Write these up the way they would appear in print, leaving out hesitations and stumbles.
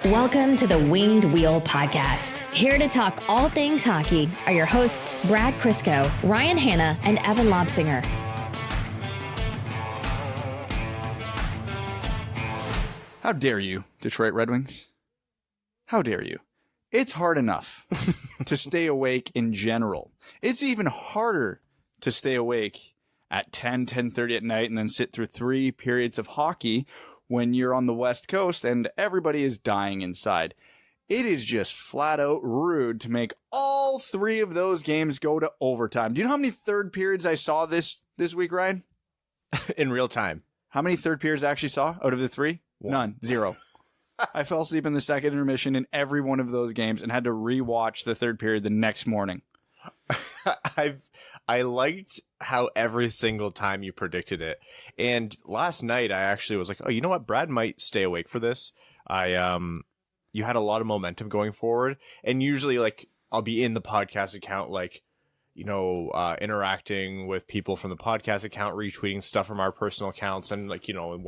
Welcome to the Winged Wheel Podcast. Here to talk all things hockey are your hosts, Brad Crisco, Ryan Hanna, and Evan Lobsinger. How dare you, Detroit Red Wings? How dare you? It's hard enough to stay awake in general. It's even harder to stay awake at 10:30 at night and then sit through 3 periods of hockey when you're on the West Coast and everybody is dying inside. It is just flat out rude to make all 3 of those games go to overtime. Do you know how many third periods I saw this week, Ryan? In real time. How many third periods I actually saw out of the 3? 1. None. 0. I fell asleep in the second intermission in every one of those games and had to rewatch the third period the next morning. I liked how every single time you predicted it. And last night I actually was like, oh, you know what? Brad might stay awake for this. You had a lot of momentum going forward. And usually like I'll be in the podcast account, like, you know, interacting with people from the podcast account, retweeting stuff from our personal accounts. And like, you know,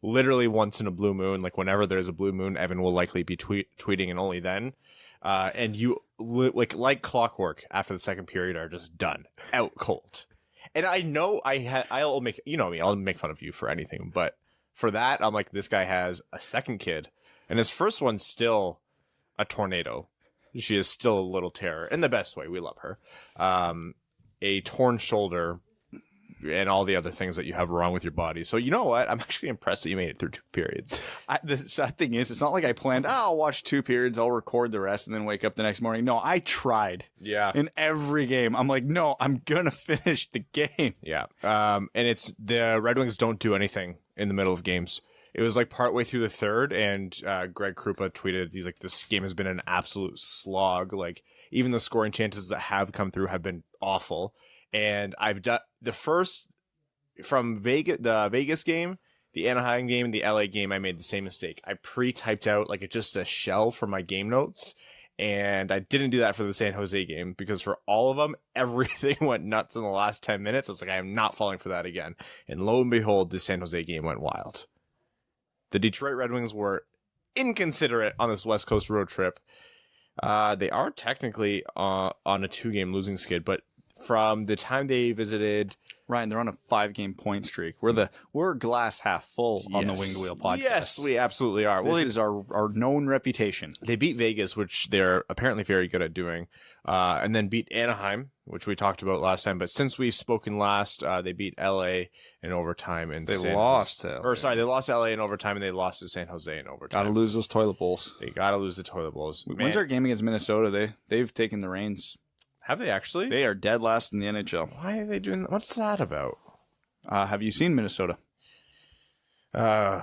literally once in a blue moon, like whenever there's a blue moon, Evan will likely be tweeting and only then. And you like clockwork after the second period are just done out cold. And I know I'll make, you know me, I'll make fun of you for anything. But for that, I'm like, this guy has a second kid and his first one's still a tornado. She is still a little terror in the best way. We love her. A torn shoulder and all the other things that you have wrong with your body. So you know what? I'm actually impressed that you made it through 2 periods. The sad thing is, it's not like I planned, I'll watch 2 periods, I'll record the rest, and then wake up the next morning. No, I tried. Yeah. In every game. I'm like, no, I'm going to finish the game. Yeah. And it's the Red Wings don't do anything in the middle of games. It was like partway through the third, and Greg Krupa tweeted, he's like, this game has been an absolute slog. Like, even the scoring chances that have come through have been awful. And I've done the first from the Vegas game, the Anaheim game, and the LA game. I made the same mistake. I pre-typed out like just a shell for my game notes, and I didn't do that for the San Jose game because for all of them, everything went nuts in the last 10 minutes. I was like, I am not falling for that again. And lo and behold, the San Jose game went wild. The Detroit Red Wings were inconsiderate on this West Coast road trip. They are technically on a 2-game losing skid, but from the time they visited, Ryan, they're on a 5-game point streak. We're glass half full on the Winged Wheel podcast. Yes, we absolutely are. This is our known reputation. They beat Vegas, which they're apparently very good at doing, and then beat Anaheim, which we talked about last time. But since we've spoken last, they beat LA in overtime. And they lost LA in overtime, and they lost to San Jose in overtime. Gotta lose those toilet bowls. They gotta lose the toilet bowls. When's our game against Minnesota? They've taken the reins. Have they actually? They are dead last in the NHL. Why are they doing that? What's that about? Have you seen Minnesota? Boy.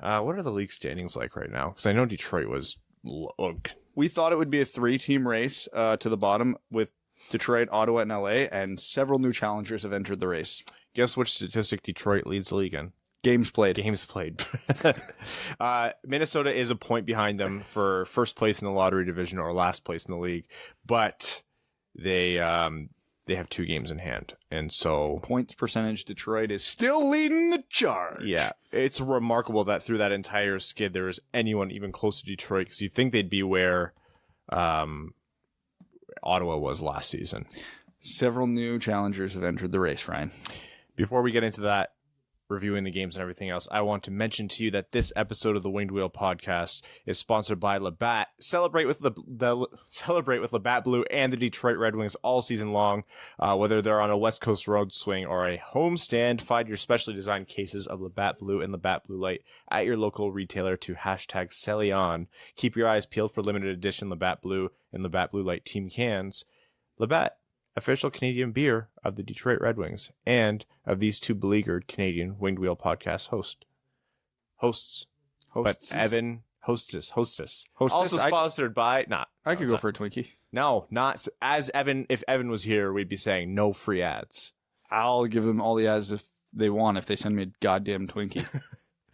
What are the league standings like right now? Because I know Detroit was... We thought it would be a 3-team race to the bottom with Detroit, Ottawa, and LA, and several new challengers have entered the race. Guess which statistic Detroit leads the league in? Games played. Minnesota is a point behind them for first place in the lottery division or last place in the league, but they have 2 games in hand, and so points percentage, Detroit is still leading the charge. Yeah, it's remarkable that through that entire skid there was anyone even close to Detroit, because you'd think they'd be where Ottawa was last season. Several new challengers have entered the race, Ryan. Before we get into that, reviewing the games and everything else, I want to mention to you that this episode of the Winged Wheel podcast is sponsored by Labatt. Celebrate with Labatt Blue and the Detroit Red Wings all season long. Whether they're on a West Coast road swing or a home stand, find your specially designed cases of Labatt Blue and Labatt Blue Light at your local retailer to #SellYon. Keep your eyes peeled for limited edition Labatt Blue and Labatt Blue Light team cans. Labatt, official Canadian beer of the Detroit Red Wings and of these 2 beleaguered Canadian Winged Wheel podcast hosts. But Evan, hostess. Also sponsored by, I could go for a Twinkie. No, not as Evan. If Evan was here, we'd be saying no free ads. I'll give them all the ads if they want, if they send me a goddamn Twinkie.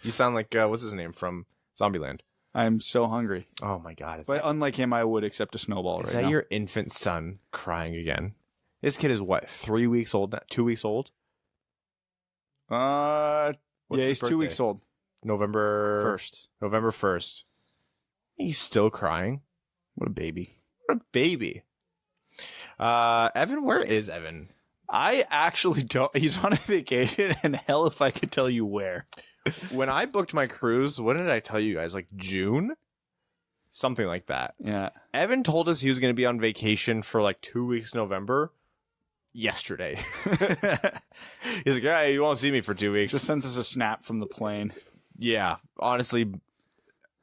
You sound like, what's his name from Zombieland? I'm so hungry. Oh my God. But unlike him, I would accept a snowball right now. Is that your infant son crying again? This kid is what, 3 weeks old now? 2 weeks old? Yeah, he's 2 weeks old. November 1st. November 1st. He's still crying. What a baby. What a baby. Evan, where is Evan? I actually don't. He's on a vacation, and hell if I could tell you where. When I booked my cruise, what did I tell you guys? Like June? Something like that. Yeah. Evan told us he was going to be on vacation for like 2 weeks in November. Yesterday. He's like, yeah, you won't see me for 2 weeks. Just sends us a snap from the plane. Yeah. Honestly,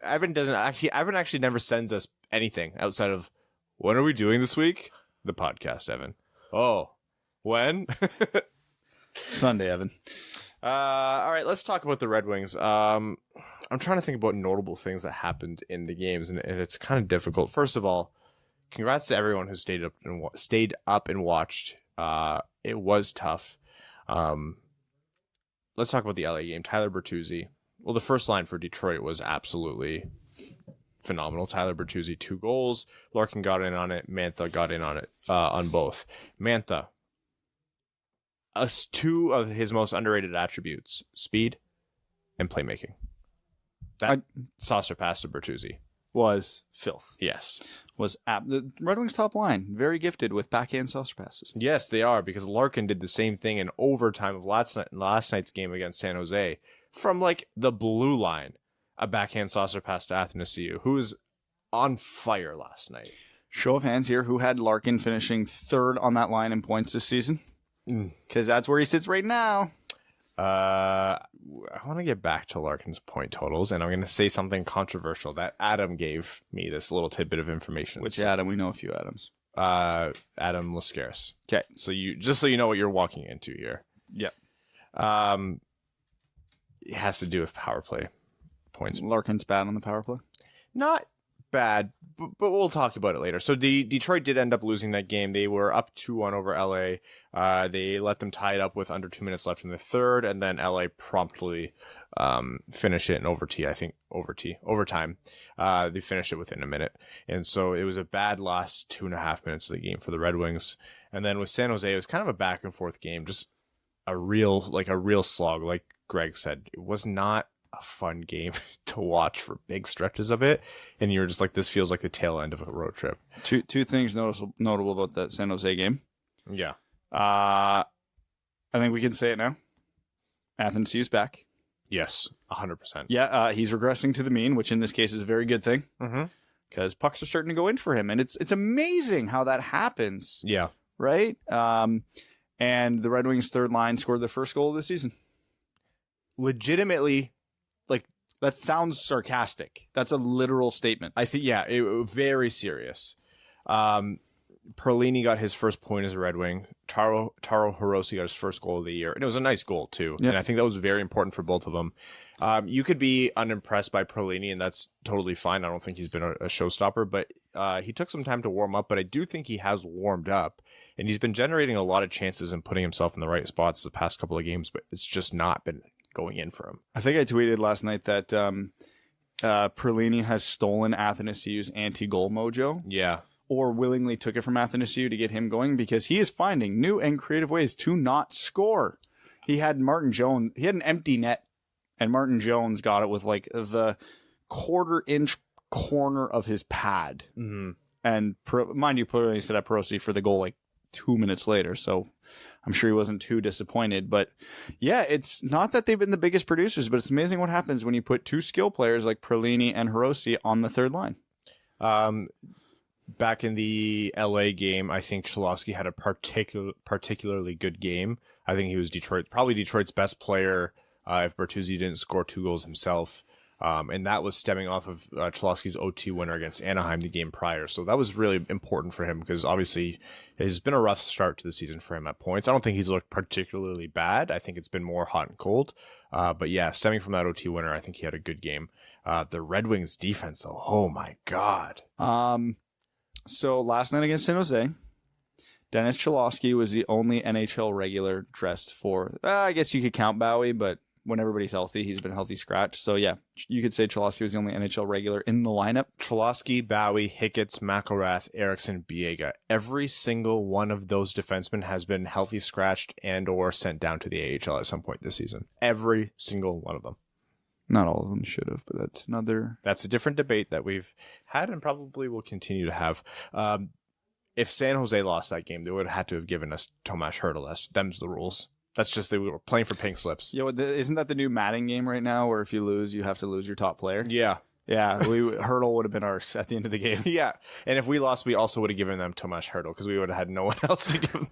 Evan actually never sends us anything outside of, when are we doing this week? The podcast, Evan. Oh, when? Sunday, Evan. All right, let's talk about the Red Wings. I'm trying to think about notable things that happened in the games, and it's kind of difficult. First of all, congrats to everyone who stayed up and watched. It was tough. Let's talk about the LA game. Tyler Bertuzzi. Well, the first line for Detroit was absolutely phenomenal. Tyler Bertuzzi, 2 goals. Larkin got in on it. Mantha got in on it, on both. Mantha, 2 of his most underrated attributes, speed and playmaking. That saucer pass to Bertuzzi was filth. Yes. The Red Wings top line, very gifted with backhand saucer passes. Yes, they are, because Larkin did the same thing in overtime of last night's game against San Jose. From like the blue line, a backhand saucer pass to Athanasiou, who was on fire last night. Show of hands here, who had Larkin finishing 3rd on that line in points this season? Because that's where he sits right now. I want to get back to Larkin's point totals, and I'm going to say something controversial that Adam gave me this little tidbit of information. Which Adam? We know a few Adams. Adam Lascaris. Okay. So you know what you're walking into here. Yep. It has to do with power play points. Larkin's bad on the power play? Not bad, but we'll talk about it later. So Detroit did end up losing that game. They were up 2-1 over LA. They let them tie it up with under 2 minutes left in the third, and then LA promptly finished it in overtime. They finished it within a minute. And so it was a bad last 2.5 minutes of the game for the Red Wings. And then with San Jose, it was kind of a back and forth game, just a real slog. Like Greg said, it was not a fun game to watch for big stretches of it, and you're just like, this feels like the tail end of a road trip. Two things notable about that San Jose game. Yeah. I think we can say it now. Athanasiou's back. Yes, 100%. Yeah, he's regressing to the mean, which in this case is a very good thing. Mm-hmm. Because pucks are starting to go in for him, and it's amazing how that happens. Yeah. Right? And the Red Wings' third line scored their first goal of the season. Legitimately, like, that sounds sarcastic. That's a literal statement. I think, yeah, very serious. Perlini got his first point as a Red Wing. Taro Hirose got his first goal of the year. And it was a nice goal, too. Yep. And I think that was very important for both of them. You could be unimpressed by Perlini, and that's totally fine. I don't think he's been a showstopper, but he took some time to warm up. But I do think he has warmed up, and he's been generating a lot of chances and putting himself in the right spots the past couple of games, but it's just not been going in for him. I think I tweeted last night that Perlini has stolen Athanasiou's anti-goal mojo. Yeah. Or willingly took it from Athanasiou to get him going, because he is finding new and creative ways to not score. He had an empty net, and Martin Jones got it with like the 1/4 inch corner of his pad. Mm-hmm. And mind you, Perlini set up Hirose for the goal like 2 minutes later, so I'm sure he wasn't too disappointed. But yeah, it's not that they've been the biggest producers, but it's amazing what happens when you put 2 skill players like Perlini and Hirose on the third line. Back in the LA game, I think Cholowski had a particularly good game. I think he was probably Detroit's best player if Bertuzzi didn't score 2 goals himself. And that was stemming off of Cholowski's OT winner against Anaheim the game prior. So that was really important for him, because obviously it's been a rough start to the season for him at points. I don't think he's looked particularly bad. I think it's been more hot and cold. But yeah, stemming from that OT winner, I think he had a good game. The Red Wings defense, though, oh my God. So last night against San Jose, Dennis Cholowski was the only NHL regular dressed for, I guess you could count Bowie, but when everybody's healthy, he's been healthy scratch. So yeah, you could say Cholowski was the only NHL regular in the lineup. Cholowski, Bowie, Hicketts, McElrath, Eriksson, Biega. Every single one of those defensemen has been healthy scratched and or sent down to the AHL at some point this season. Every single one of them. Not all of them should have, but that's another. That's a different debate that we've had and probably will continue to have. If San Jose lost that game, they would have had to have given us Tomas Hertl. Them's the rules. That's just they were playing for pink slips. Isn't that the new Madden game right now, where if you lose, you have to lose your top player? Yeah. Yeah, Hertl would have been ours at the end of the game. Yeah, and if we lost, we also would have given them Tomas Hertl because we would have had no one else to give them.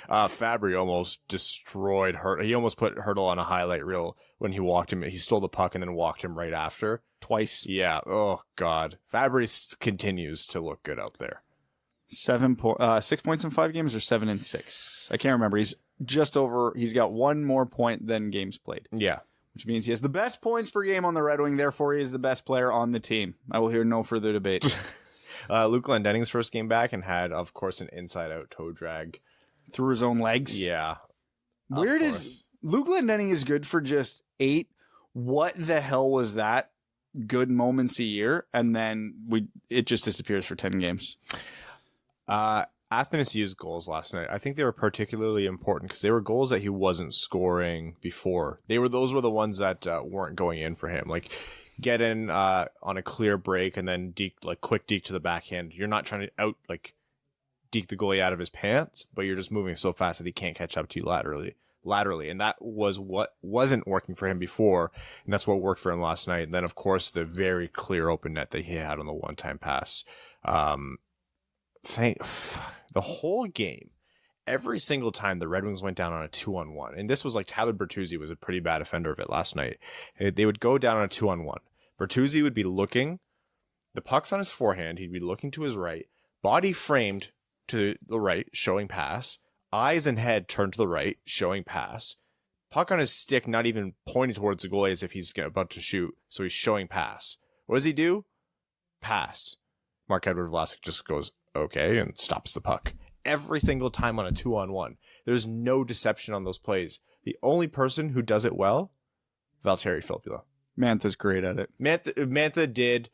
Fabbri almost destroyed Hertl. He almost put Hertl on a highlight reel when he walked him. He stole the puck and then walked him right after. Twice. Yeah. Oh, God. Fabbri continues to look good out there. 6 points in 5 games or 7 in 6? I can't remember. He's got one more point than games played. Yeah. Which means he has the best points per game on the Red Wing. Therefore, he is the best player on the team. I will hear no further debate. Luke Glendenning's first game back and had, of course, an inside-out toe drag. Through his own legs? Yeah. Weird is Luke Glendening is good for just 8. What the hell was that? Good moments a year, and then it just disappears for 10 games. Athanasiou's goals last night, I think they were particularly important because they were goals that he wasn't scoring before. Those were the ones that weren't going in for him. Like get in on a clear break and then quick deke to the backhand. You're not trying to deke the goalie out of his pants, but you're just moving so fast that he can't catch up to you laterally. And that was what wasn't working for him before, and that's what worked for him last night. And then, of course, the very clear open net that he had on the one-time pass. The whole game, every single time the Red Wings went down on a 2-on-1, and this was like Tyler Bertuzzi was a pretty bad offender of it last night. They would go down on a 2-on-1. Bertuzzi would be looking, the puck's on his forehand, he'd be looking to his right, body framed to the right, showing pass, eyes and head turned to the right, showing pass, puck on his stick, not even pointing towards the goalie as if he's about to shoot, so he's showing pass. What does he do? Pass. Marc-Edouard Vlasic just goes, okay, and stops the puck. Every single time on a 2-on-1. There's no deception on those plays. The only person who does it well, Valtteri Filppula. Mantha's great at it. Mantha did.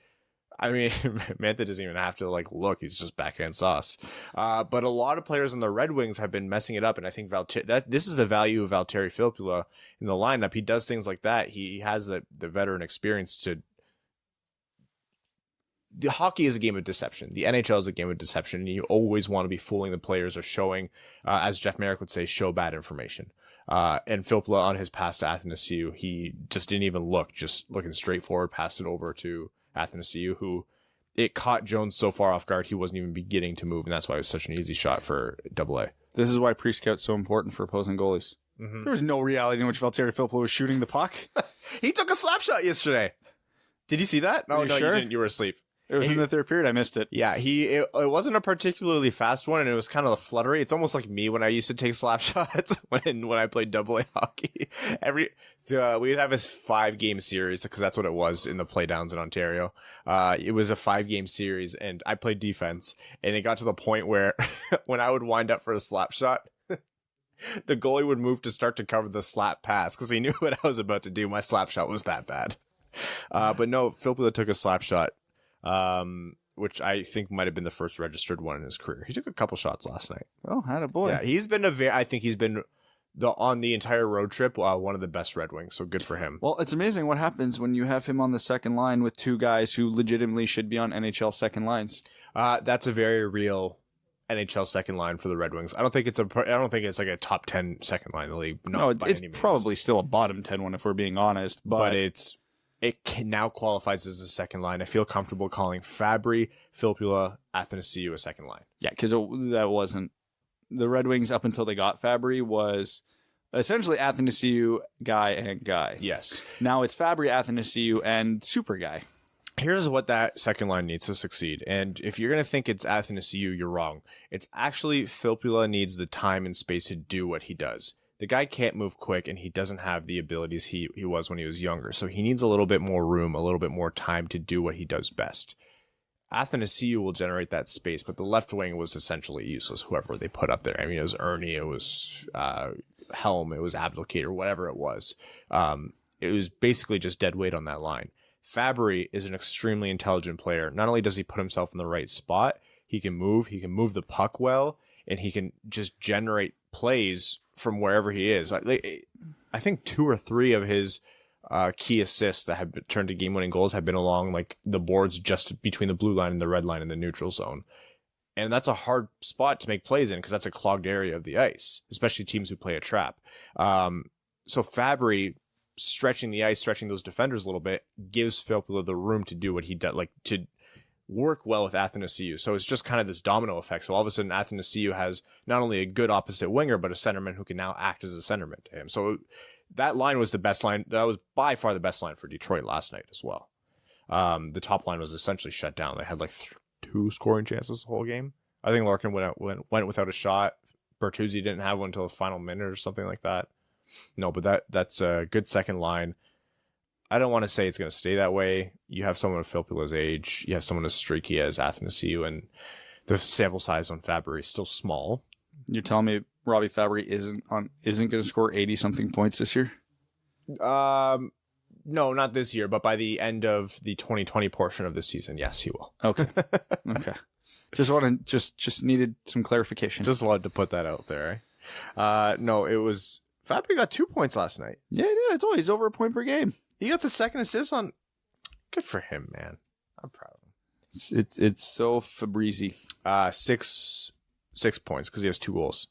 I mean, Mantha doesn't even have to look. He's just backhand sauce. But a lot of players in the Red Wings have been messing it up, and I think this is the value of Valtteri Filppula in the lineup. He does things like that. He has the veteran experience to. The hockey is a game of deception. The NHL is a game of deception, and you always want to be fooling the players or showing, as Jeff Merrick would say, show bad information. And Filppula on his pass to Athanasiou, he just didn't even look, just looking straight forward, passed it over to Athanasiou, who it caught Jones so far off guard he wasn't even beginning to move, and that's why it was such an easy shot for AA. This is why pre-scout's so important for opposing goalies. Mm-hmm. There was no reality in which Valtteri Filppula was shooting the puck. He took a slap shot yesterday. Did you see that? No, sure? You didn't. You were asleep. It was in the third period. I missed it. Yeah, it wasn't a particularly fast one, and it was kind of fluttery. It's almost like me when I used to take slap shots when I played AA hockey. We'd have a 5-game series because that's what it was in the playdowns in Ontario. It was a 5-game series, and I played defense, and it got to the point where when I would wind up for a slap shot, the goalie would move to start to cover the slap pass because he knew what I was about to do. My slap shot was that bad. But no, Filppula took a slap shot. Which I think might have been the first registered one in his career. He took a couple shots last night. Oh, attaboy. Yeah, he's been I think he's been on the entire road trip one of the best Red Wings. So good for him. Well, it's amazing what happens when you have him on the second line with 2 guys who legitimately should be on NHL second lines. That's a very real NHL second line for the Red Wings. I don't think it's like a top 10 second line in the league. No, it's probably still a bottom 10 one if we're being honest. But it now qualifies as a second line. I feel comfortable calling Fabbri, Filppula, Athanasiou a second line. Yeah, because that wasn't the Red Wings up until they got Fabbri was essentially Athanasiou, guy, and guy. Yes. Now it's Fabbri, Athanasiou, and super guy. Here's what that second line needs to succeed. And if you're going to think it's Athanasiou, you're wrong. It's actually Filppula needs the time and space to do what he does. The guy can't move quick, and he doesn't have the abilities he was when he was younger. So he needs a little bit more room, a little bit more time to do what he does best. Athanasiou will generate that space, but the left wing was essentially useless, whoever they put up there. I mean, it was Ernie, it was Helm, it was Abdelkader, whatever it was. It was basically just dead weight on that line. Fabbri is an extremely intelligent player. Not only does he put himself in the right spot, he can move the puck well, and he can just generate plays from wherever he is. I think 2 or 3 of his key assists that have turned to game-winning goals have been along like the boards just between the blue line and the red line in the neutral zone. And that's a hard spot to make plays in because that's a clogged area of the ice, especially teams who play a trap. So Fabbri stretching the ice, stretching those defenders a little bit, gives Filppula the room to do what he does, like to work well with Athanasiou. So it's just kind of this domino effect. So all of a sudden Athanasiou has not only a good opposite winger, but a centerman who can now act as a centerman to him. So that line was the best line. That was by far the best line for Detroit last night as well. The top line was essentially shut down. They had like 2 scoring chances the whole game. I think Larkin went without a shot. Bertuzzi didn't have one until the final minute or something like that. No, but that's a good second line. I don't want to say it's going to stay that way. You have someone of Filppula's age. You have someone as streaky as Athanasiou, and the sample size on Fabbri is still small. You're telling me Robbie Fabbri isn't going to score 80-something points this year? No, not this year, but by the end of the 2020 portion of the season, yes, he will. Okay. Okay. Just needed some clarification. Just wanted to put that out there. No, it was Fabbri got 2 points last night. Yeah, he did. I told you, he's over a point per game. He got the second assist on. Good for him, man. I'm proud of him. It's so Fabrizi. 6 points because he has 2 goals.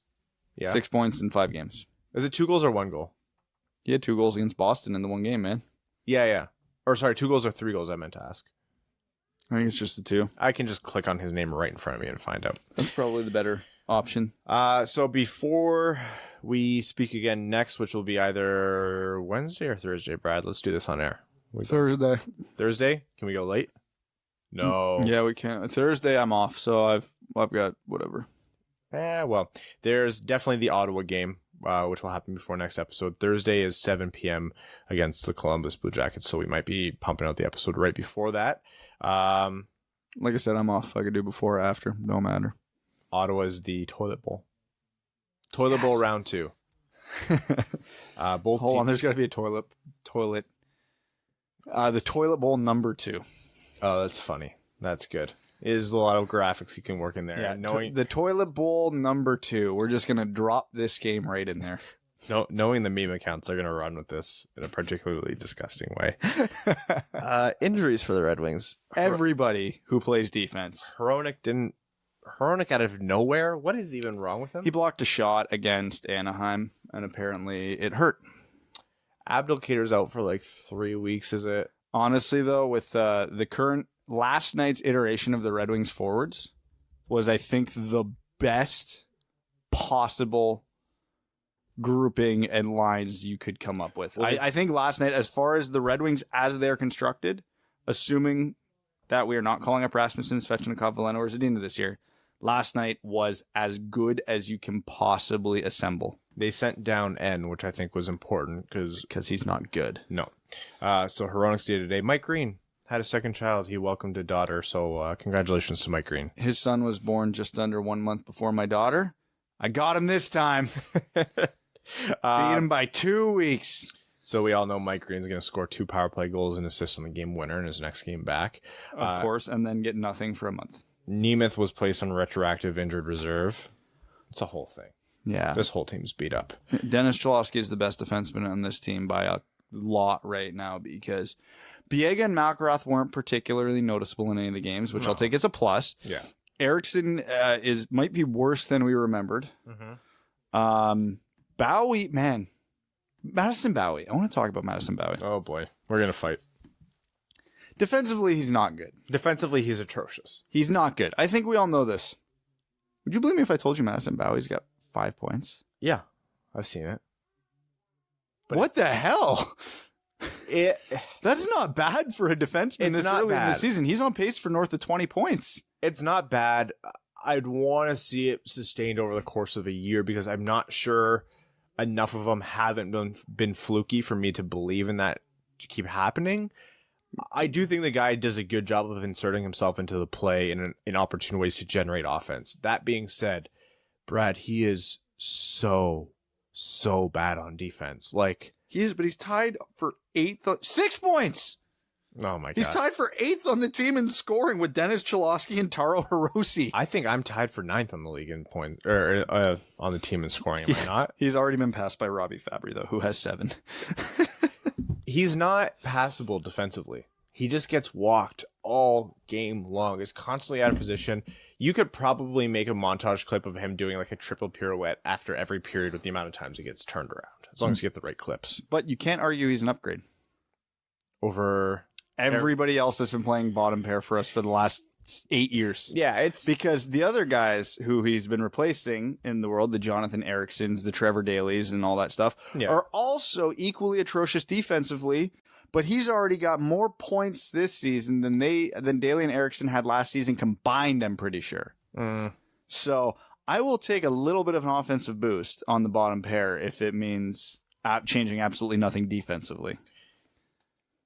Yeah, 6 points in 5 games. Is it 2 goals or 1 goal? He had 2 goals against Boston in the one game, man. Yeah. Or sorry, 2 goals or 3 goals, I meant to ask. I think it's just the 2. I can just click on his name right in front of me and find out. That's probably the better option. So before we speak again next, which will be either Wednesday or Thursday, Brad, let's do this on air. Thursday. Thursday? Can we go late? No. Yeah, we can. Thursday I'm off, so I've got whatever. Well, there's definitely the Ottawa game, which will happen before next episode. Thursday is 7 p.m. against the Columbus Blue Jackets, so we might be pumping out the episode right before that. Like I said, I'm off. I could do before or after. No matter. Ottawa's the Toilet Bowl. Toilet Bowl round 2. Hold on, there's got to be a toilet. The Toilet Bowl number 2. Oh, that's funny. That's good. Is a lot of graphics you can work in there. Yeah, knowing the Toilet Bowl number 2. We're just gonna drop this game right in there. Knowing the meme accounts are gonna run with this in a particularly disgusting way. Injuries for the Red Wings. Everybody who plays defense. Hronek out of nowhere? What is even wrong with him? He blocked a shot against Anaheim, and apparently it hurt. Abdelkader's out for like 3 weeks, is it? Honestly, though, with the current last night's iteration of the Red Wings forwards was, I think, the best possible grouping and lines you could come up with. I think last night, as far as the Red Wings as they're constructed, assuming that we are not calling up Rasmussen, Svechnikov, Veleno, or Zadina this year, last night was as good as you can possibly assemble. They sent down N, which I think was important because he's not good. No. So Hronek's day today. Mike Green had a second child. He welcomed a daughter. So congratulations to Mike Green. His son was born just under 1 month before my daughter. I got him this time. Beat him by 2 weeks. So we all know Mike Green's going to score 2 power play goals and assist on the game winner in his next game back. Of course, and then get nothing for a month. Nemeth was placed on retroactive injured reserve. It's a whole thing. Yeah. This whole team's beat up. Dennis Cholowski is the best defenseman on this team by a lot right now because Biega and Malkaroth weren't particularly noticeable in any of the games, which I'll take as a plus. Yeah. Eriksson might be worse than we remembered. Mm-hmm. Bowie, man. Madison Bowie. I want to talk about Madison Bowie. Oh, boy. We're going to fight. Defensively, he's not good. Defensively, he's atrocious. He's not good. I think we all know this. Would you believe me if I told you Madison Bowie's got 5 points? Yeah, I've seen it. But what the hell? That's not bad for a defenseman this early in the season. He's on pace for north of 20 points. It's not bad. I'd want to see it sustained over the course of a year because I'm not sure enough of them haven't been fluky for me to believe in that to keep happening. I do think the guy does a good job of inserting himself into the play in opportune ways to generate offense. That being said, Brad, he is so bad on defense. Like but he's tied for 8th, 6 points. Oh my God. He's tied for 8th on the team in scoring with Dennis Cholowski and Taro Hirose. I think I'm tied for 9th on the league in point or on the team in scoring. Am I not? He's already been passed by Robbie Fabbri though, who has 7. He's not passable defensively. He just gets walked all game long. Is constantly out of position. You could probably make a montage clip of him doing like a triple pirouette after every period with the amount of times he gets turned around, as long as you get the right clips. But you can't argue he's an upgrade Over everybody else that's been playing bottom pair for us for the last 8 years. Yeah, it's Because the other guys who he's been replacing in the world, the Jonathan Ericssons, the Trevor Dailies, and all that stuff, are also equally atrocious defensively. But he's already got more points this season than Daly and Eriksson had last season combined, I'm pretty sure. So I will take a little bit of an offensive boost on the bottom pair if it means changing absolutely nothing defensively.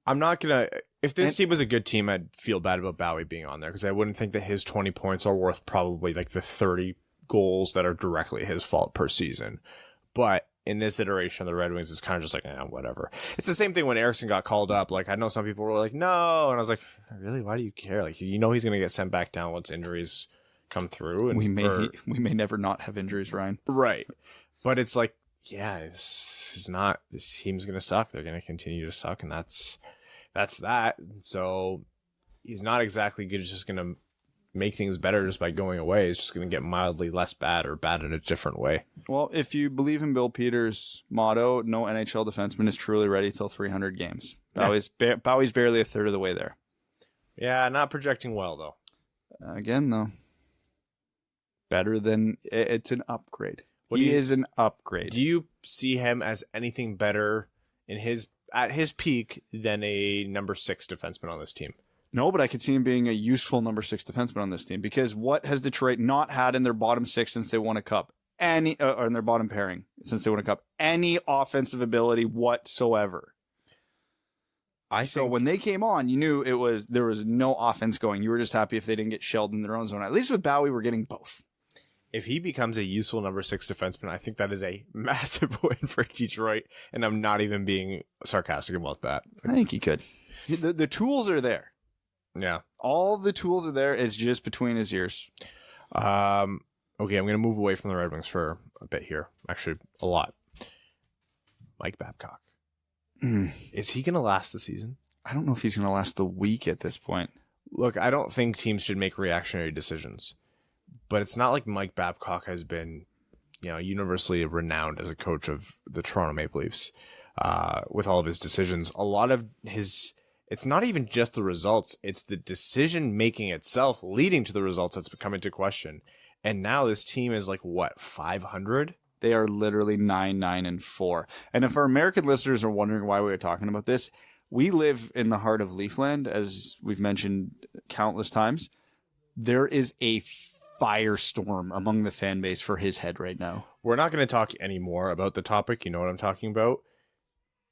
I'm not going to... If this team was a good team, I'd feel bad about Bowie being on there because I wouldn't think that his 20 points are worth probably like the 30 goals that are directly his fault per season. But in this iteration of the Red Wings, it's kind of just like, whatever. It's the same thing when Eriksson got called up. Like, I know some people were like, no. And I was like, really? Why do you care? Like, you know he's going to get sent back down once injuries come through. And we may never not have injuries, Ryan. Right. But it's like, yeah, this team's going to suck. They're going to continue to suck. And that's that. So he's not exactly good. He's just going to make things better just by going away. It's just going to get mildly less bad or bad in a different way. Well, if you believe in Bill Peters' motto, no NHL defenseman is truly ready till 300 games. Bowie's barely a third of the way there. Yeah, not projecting well, though. Again, though, better than... It's an upgrade. He is an upgrade. Do you see him as anything better at his peak than a number 6 defenseman on this team? No, but I could see him being a useful number 6 defenseman on this team because what has Detroit not had in their bottom 6 since they won a cup? Or in their bottom pairing since they won a cup? Any offensive ability whatsoever. So when they came on, you knew there was no offense going. You were just happy if they didn't get shelled in their own zone. At least with Bowie, we're getting both. If he becomes a useful number 6 defenseman, I think that is a massive win for Detroit, and I'm not even being sarcastic about that. I think he could. The tools are there. Yeah. All the tools are there. It's just between his ears. Okay, I'm going to move away from the Red Wings for a bit here. Actually, a lot. Mike Babcock. Is he going to last the season? I don't know if he's going to last the week at this point. Look, I don't think teams should make reactionary decisions. But it's not like Mike Babcock has been, universally renowned as a coach of the Toronto Maple Leafs with all of his decisions. A lot of it's not even just the results. It's the decision making itself leading to the results that's come into question. And now this team is like, 500? They are literally 9-9-4. And if our American listeners are wondering why we are talking about this, we live in the heart of Leafland, as we've mentioned countless times. There is a firestorm among the fan base for his head right now. We're not going to talk anymore about the topic. You know what I'm talking about.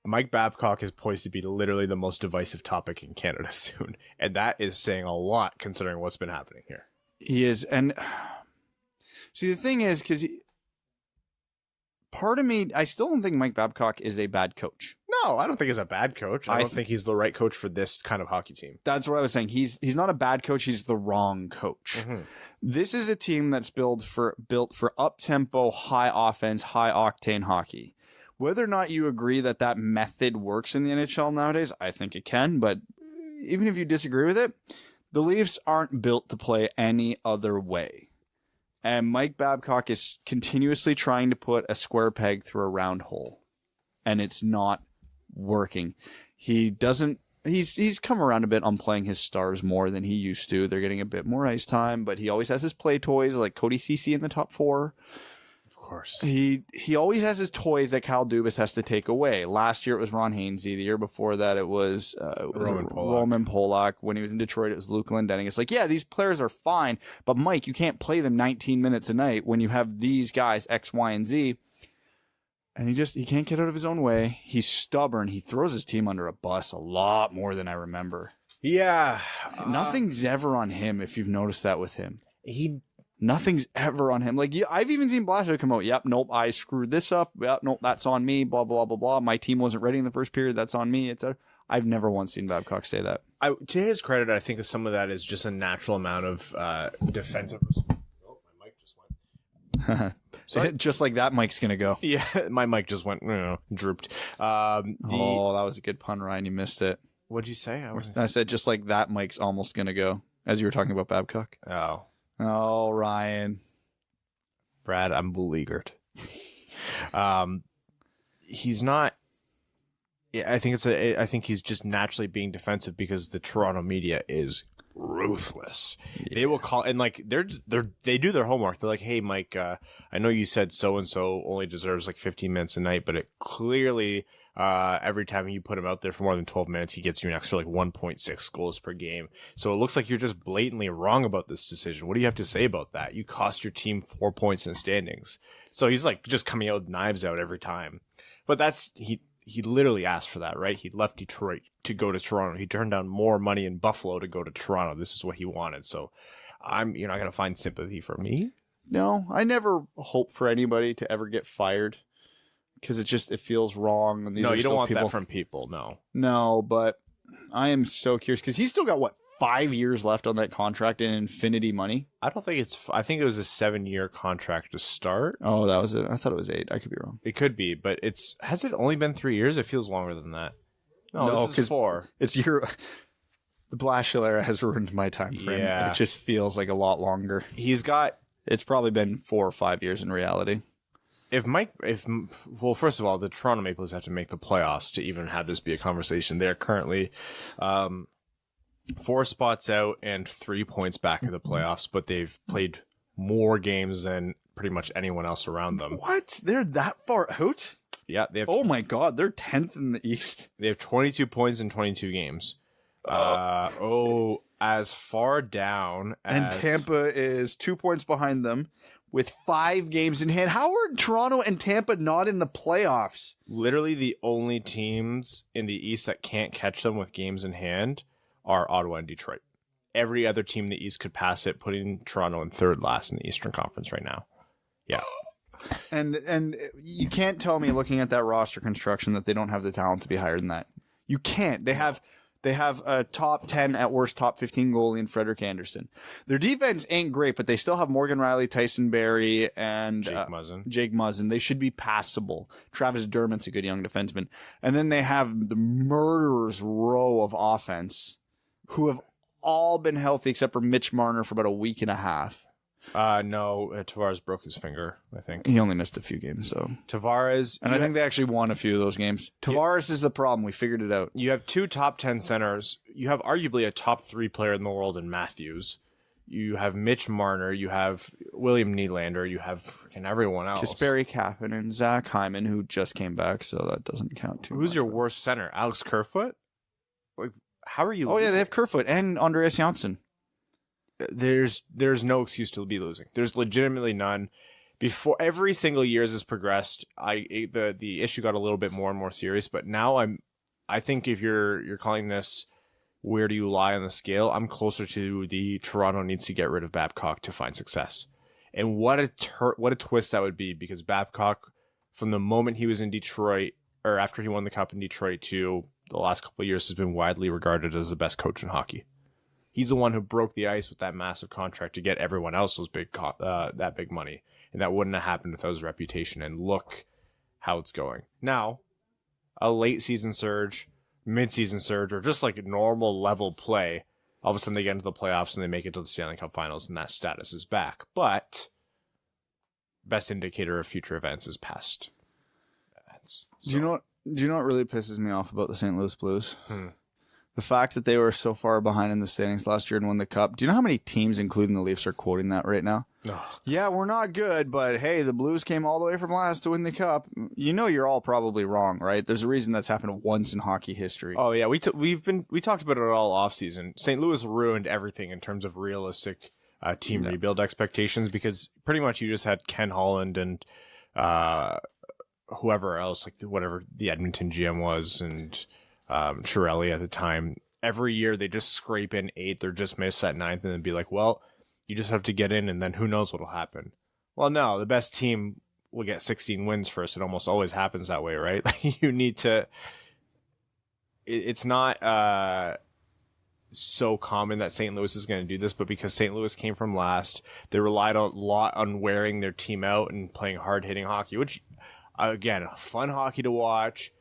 Mike Babcock is poised to be literally the most divisive topic in Canada soon. And that is saying a lot considering what's been happening here. He is. And see, the thing is, because part of me, I still don't think Mike Babcock is a bad coach. No, I don't think he's a bad coach. I don't think he's the right coach for this kind of hockey team. That's what I was saying. He's not a bad coach. He's the wrong coach. Mm-hmm. This is a team that's built for up-tempo, high offense, high octane hockey. Whether or not you agree that method works in the NHL nowadays, I think it can. But even if you disagree with it, the Leafs aren't built to play any other way. And Mike Babcock is continuously trying to put a square peg through a round hole. And it's not working. He's come around a bit on playing his stars more than he used to. They're getting a bit more ice time, but he always has his play toys like Cody Ceci in the top 4. Of course. He always has his toys that Kyle Dubas has to take away. Last year it was Ron Hainsey. The year before that it was Roman Polak. When he was in Detroit it was Luke Glendening. It's like, yeah, these players are fine, but Mike, you can't play them 19 minutes a night when you have these guys X, Y, and Z. And he can't get out of his own way. He's stubborn. He throws his team under a bus a lot more than I remember. Yeah. Nothing's ever on him, if you've noticed that with him. Nothing's ever on him. Like, I've even seen Blasio come out. Yep, nope, I screwed this up. Yep, nope, that's on me. Blah, blah, blah, blah. My team wasn't ready in the first period. That's on me. I've never once seen Babcock say that. To his credit, I think some of that is just a natural amount of defensive. Oh, my mic just went. So just like that, Mike's gonna go. yeah, my mic just went drooped. Oh, that was a good pun, Ryan. You missed it. What'd you say? I said just like that, Mike's almost gonna go. As you were talking about Babcock. Oh, Ryan. Brad, I'm beleaguered. He's not. I think he's just naturally being defensive because the Toronto media is ruthless. Yeah. They will call and like they do their homework. They're like, "Hey, Mike, I know you said so and so only deserves like 15 minutes a night, but it clearly every time you put him out there for more than 12 minutes, he gets you an extra like 1.6 goals per game. So it looks like you're just blatantly wrong about this decision. What do you have to say about that? You cost your team 4 points in the standings." So he's like just coming out with knives out every time. But he literally asked for that, right? He left Detroit to go to Toronto. He turned down more money in Buffalo to go to Toronto. This is what he wanted. So you're not going to find sympathy for me. No, I never hope for anybody to ever get fired because it feels wrong. And no, you don't want that from people. No, but I am so curious because he's still got 5 years left on that contract in infinity money. I think it was a 7-year contract to start. Oh, that was it. I thought it was 8. I could be wrong. It could be, but has it only been 3 years? It feels longer than that. No, this is 4. The Blashill era has ruined my time frame. Yeah. It just feels like a lot longer. It's probably been 4 or 5 years in reality. First of all, the Toronto Maple Leafs have to make the playoffs to even have this be a conversation. They're currently 4 spots out and 3 points back in the playoffs, but they've played more games than pretty much anyone else around them. What? They're that far out? Yeah. They have oh my God. They're 10th in the East. They have 22 points in 22 games. As far down as... And Tampa is 2 points behind them with 5 games in hand. How are Toronto and Tampa not in the playoffs? Literally the only teams in the East that can't catch them with games in hand are Ottawa and Detroit. Every other team in the East could pass it, putting Toronto in third last in the Eastern Conference right now. Yeah. And you can't tell me looking at that roster construction that they don't have the talent to be higher than that. You can't. They have a top 10 at worst top 15 goalie in Frederik Andersen. Their defense ain't great, but they still have Morgan Rielly, Tyson Barrie, and Jake Muzzin. They should be passable. Travis Dermott's a good young defenseman. And then they have the murderer's row of offense who have all been healthy except for Mitch Marner for about a week and a half. No, Tavares broke his finger, I think. He only missed a few games, so. Tavares. And I think they actually won a few of those games. Tavares is the problem. We figured it out. You have 2 top 10 centers. You have arguably a top 3 player in the world in Matthews. You have Mitch Marner. You have William Nylander. You have freaking everyone else. Kasperi Kapanen and Zach Hyman, who just came back, so that doesn't count too much. Who's your worst center? Alex Kerfoot? Like, how are you? Oh, yeah, they have Kerfoot and Andreas Janssen. There's no excuse to be losing. There's legitimately none. Before every single year has progressed, the issue got a little bit more and more serious. But now I think if you're calling this where do you lie on the scale, I'm closer to the Toronto needs to get rid of Babcock to find success. And what a twist that would be, because Babcock, from the moment he was in Detroit or after he won the cup in Detroit to the last couple of years, has been widely regarded as the best coach in hockey. He's the one who broke the ice with that massive contract to get everyone else those that big money. And that wouldn't have happened without his reputation. And look how it's going. Now, a late season surge, mid-season surge, or just like a normal level play, all of a sudden they get into the playoffs and they make it to the Stanley Cup Finals and that status is back. But best indicator of future events is past events. So. Do you know what really pisses me off about the St. Louis Blues? The fact that they were so far behind in the standings last year and won the cup. Do you know how many teams, including the Leafs, are quoting that right now? Oh. Yeah, we're not good, but hey, the Blues came all the way from last to win the cup. You know you're all probably wrong, right? There's a reason that's happened once in hockey history. Oh yeah, we talked about it all offseason. St. Louis ruined everything in terms of realistic team rebuild expectations, because pretty much you just had Ken Holland and whoever else, like whatever the Edmonton GM was, and Chiarelli at the time. Every year they just scrape in 8th or just miss at 9th and then be like, well, you just have to get in and then who knows what'll happen. Well, no, the best team will get 16 wins first. It almost always happens that way, right? You need to, it's not so common that St. Louis is going to do this, but because St. Louis came from last, they relied a lot on wearing their team out and playing hard-hitting hockey, which, again, fun hockey to watch.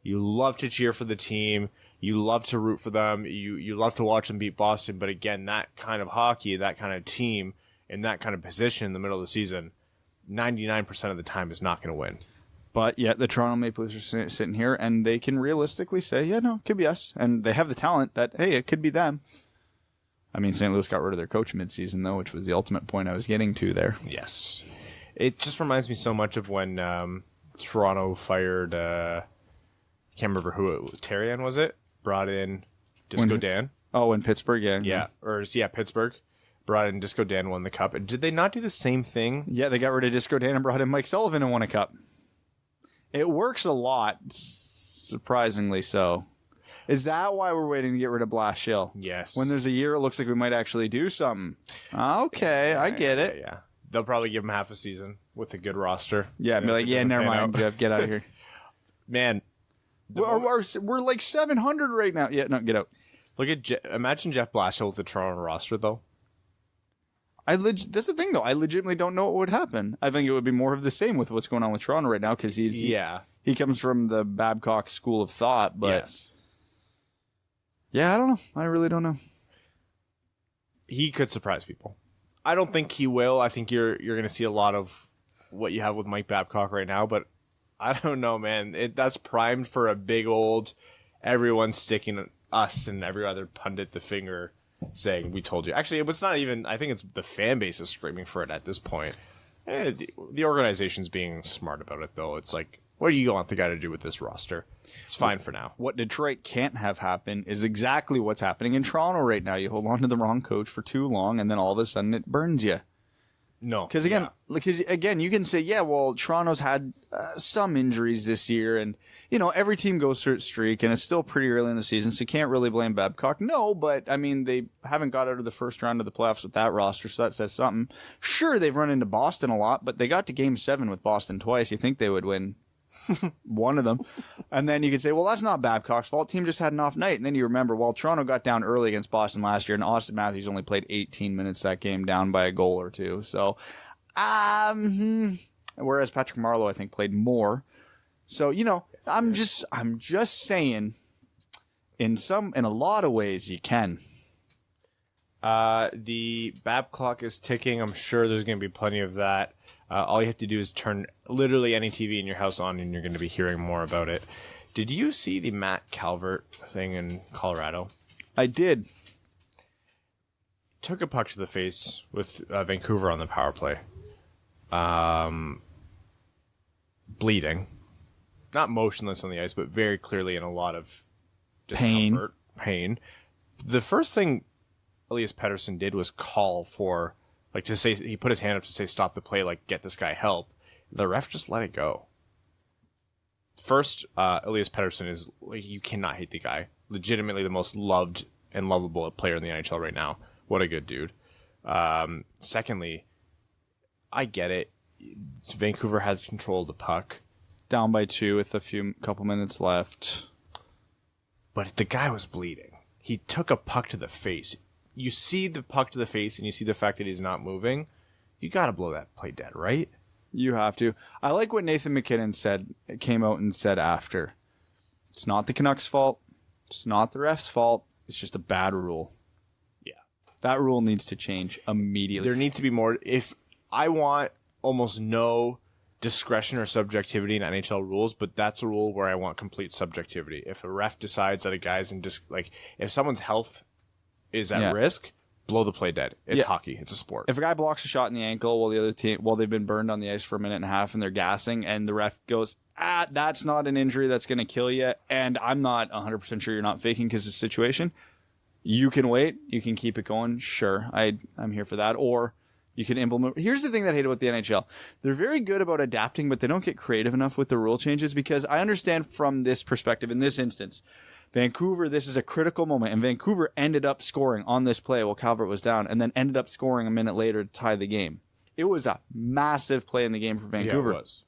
You love to cheer for the team. You love to root for them. You love to watch them beat Boston. But again, that kind of hockey, that kind of team, in that kind of position in the middle of the season, 99% of the time is not going to win. But yet the Toronto Maple Leafs are sitting here, and they can realistically say, yeah, no, it could be us. And they have the talent that, hey, it could be them. I mean, St. Louis got rid of their coach midseason, though, which was the ultimate point I was getting to there. Yes. It just reminds me so much of when Toronto fired, I can't remember who it was. Terrian, was it? Brought in Disco Dan. Oh, in Pittsburgh, yeah. Yeah. Pittsburgh. Brought in Disco Dan, won the cup. And did they not do the same thing? Yeah, they got rid of Disco Dan and brought in Mike Sullivan and won a cup. It works a lot, surprisingly so. Is that why we're waiting to get rid of Blast Shill? Yes. When there's a year, it looks like we might actually do something. Okay, I get it. Yeah. They'll probably give him half a season with a good roster. Yeah, be like, yeah, never mind, Jeff, get out of here. Man. We're like 700 right now. Yeah, no, get out. Look at imagine Jeff Blashill with the Toronto roster, though. That's the thing, though. I legitimately don't know what would happen. I think it would be more of the same with what's going on with Toronto right now because he comes from the Babcock school of thought. But yes. Yeah, I don't know. I really don't know. He could surprise people. I don't think he will. I think you're going to see a lot of what you have with Mike Babcock right now, but I don't know, man. That's primed for a big old everyone sticking us and every other pundit the finger saying, we told you. Actually, it was not even, I think it's the fan base is screaming for it at this point. The organization's being smart about it, though. It's like, what do you want the guy to do with this roster? It's fine for now. What Detroit can't have happen is exactly what's happening in Toronto right now. You hold on to the wrong coach for too long, and then all of a sudden it burns you. No. Because again, you can say, yeah, well, Toronto's had some injuries this year, and, every team goes through its streak, and it's still pretty early in the season, so you can't really blame Babcock. No, but, I mean, they haven't got out of the first round of the playoffs with that roster, so that says something. Sure, they've run into Boston a lot, but they got to Game 7 with Boston twice. You think they would win one of them. And then you could say, well, that's not Babcock's fault. Team just had an off night. And then you remember, well, Toronto got down early against Boston last year, and Austin Matthews only played 18 minutes that game, down by a goal or two. So, whereas Patrick Marleau, I think, played more. So, I'm just saying, in a lot of ways, you can. The Bab clock is ticking. I'm sure there's going to be plenty of that. All you have to do is turn literally any TV in your house on, and you're going to be hearing more about it. Did you see the Matt Calvert thing in Colorado? I did. Took a puck to the face with Vancouver on the power play. Bleeding. Not motionless on the ice, but very clearly in a lot of discomfort. Pain. The first thing Elias Pettersson did was call for, to say, he put his hand up to say, stop the play, get this guy help. The ref just let it go. First, Elias Pettersson is, you cannot hate the guy. Legitimately the most loved and lovable player in the NHL right now. What a good dude. Secondly, I get it. Vancouver has control of the puck. Down by 2 with couple minutes left. But the guy was bleeding. He took a puck to the face. You see the puck to the face and you see the fact that he's not moving. You got to blow that play dead, right? You have to. I like what Nathan McKinnon came out and said after. It's not the Canucks' fault. It's not the ref's fault. It's just a bad rule. Yeah. That rule needs to change immediately. There needs to be more. If I want almost no discretion or subjectivity in NHL rules, but that's a rule where I want complete subjectivity. If a ref decides that a guy's if someone's health is at risk, blow the play dead. It's hockey. It's a sport. If a guy blocks a shot in the ankle while the other team, they've been burned on the ice for a minute and a half and they're gassing, and the ref goes, that's not an injury that's going to kill you, and I'm not 100% sure you're not faking because of the situation, you can wait. You can keep it going. Sure, I'm here for that. Or you can implement. Here's the thing that I hate about the NHL. They're very good about adapting, but they don't get creative enough with the rule changes, because I understand from this perspective, in this instance, Vancouver, this is a critical moment, and Vancouver ended up scoring on this play while Calvert was down, and then ended up scoring a minute later to tie the game. It was a massive play in the game for Vancouver. Yeah, it was.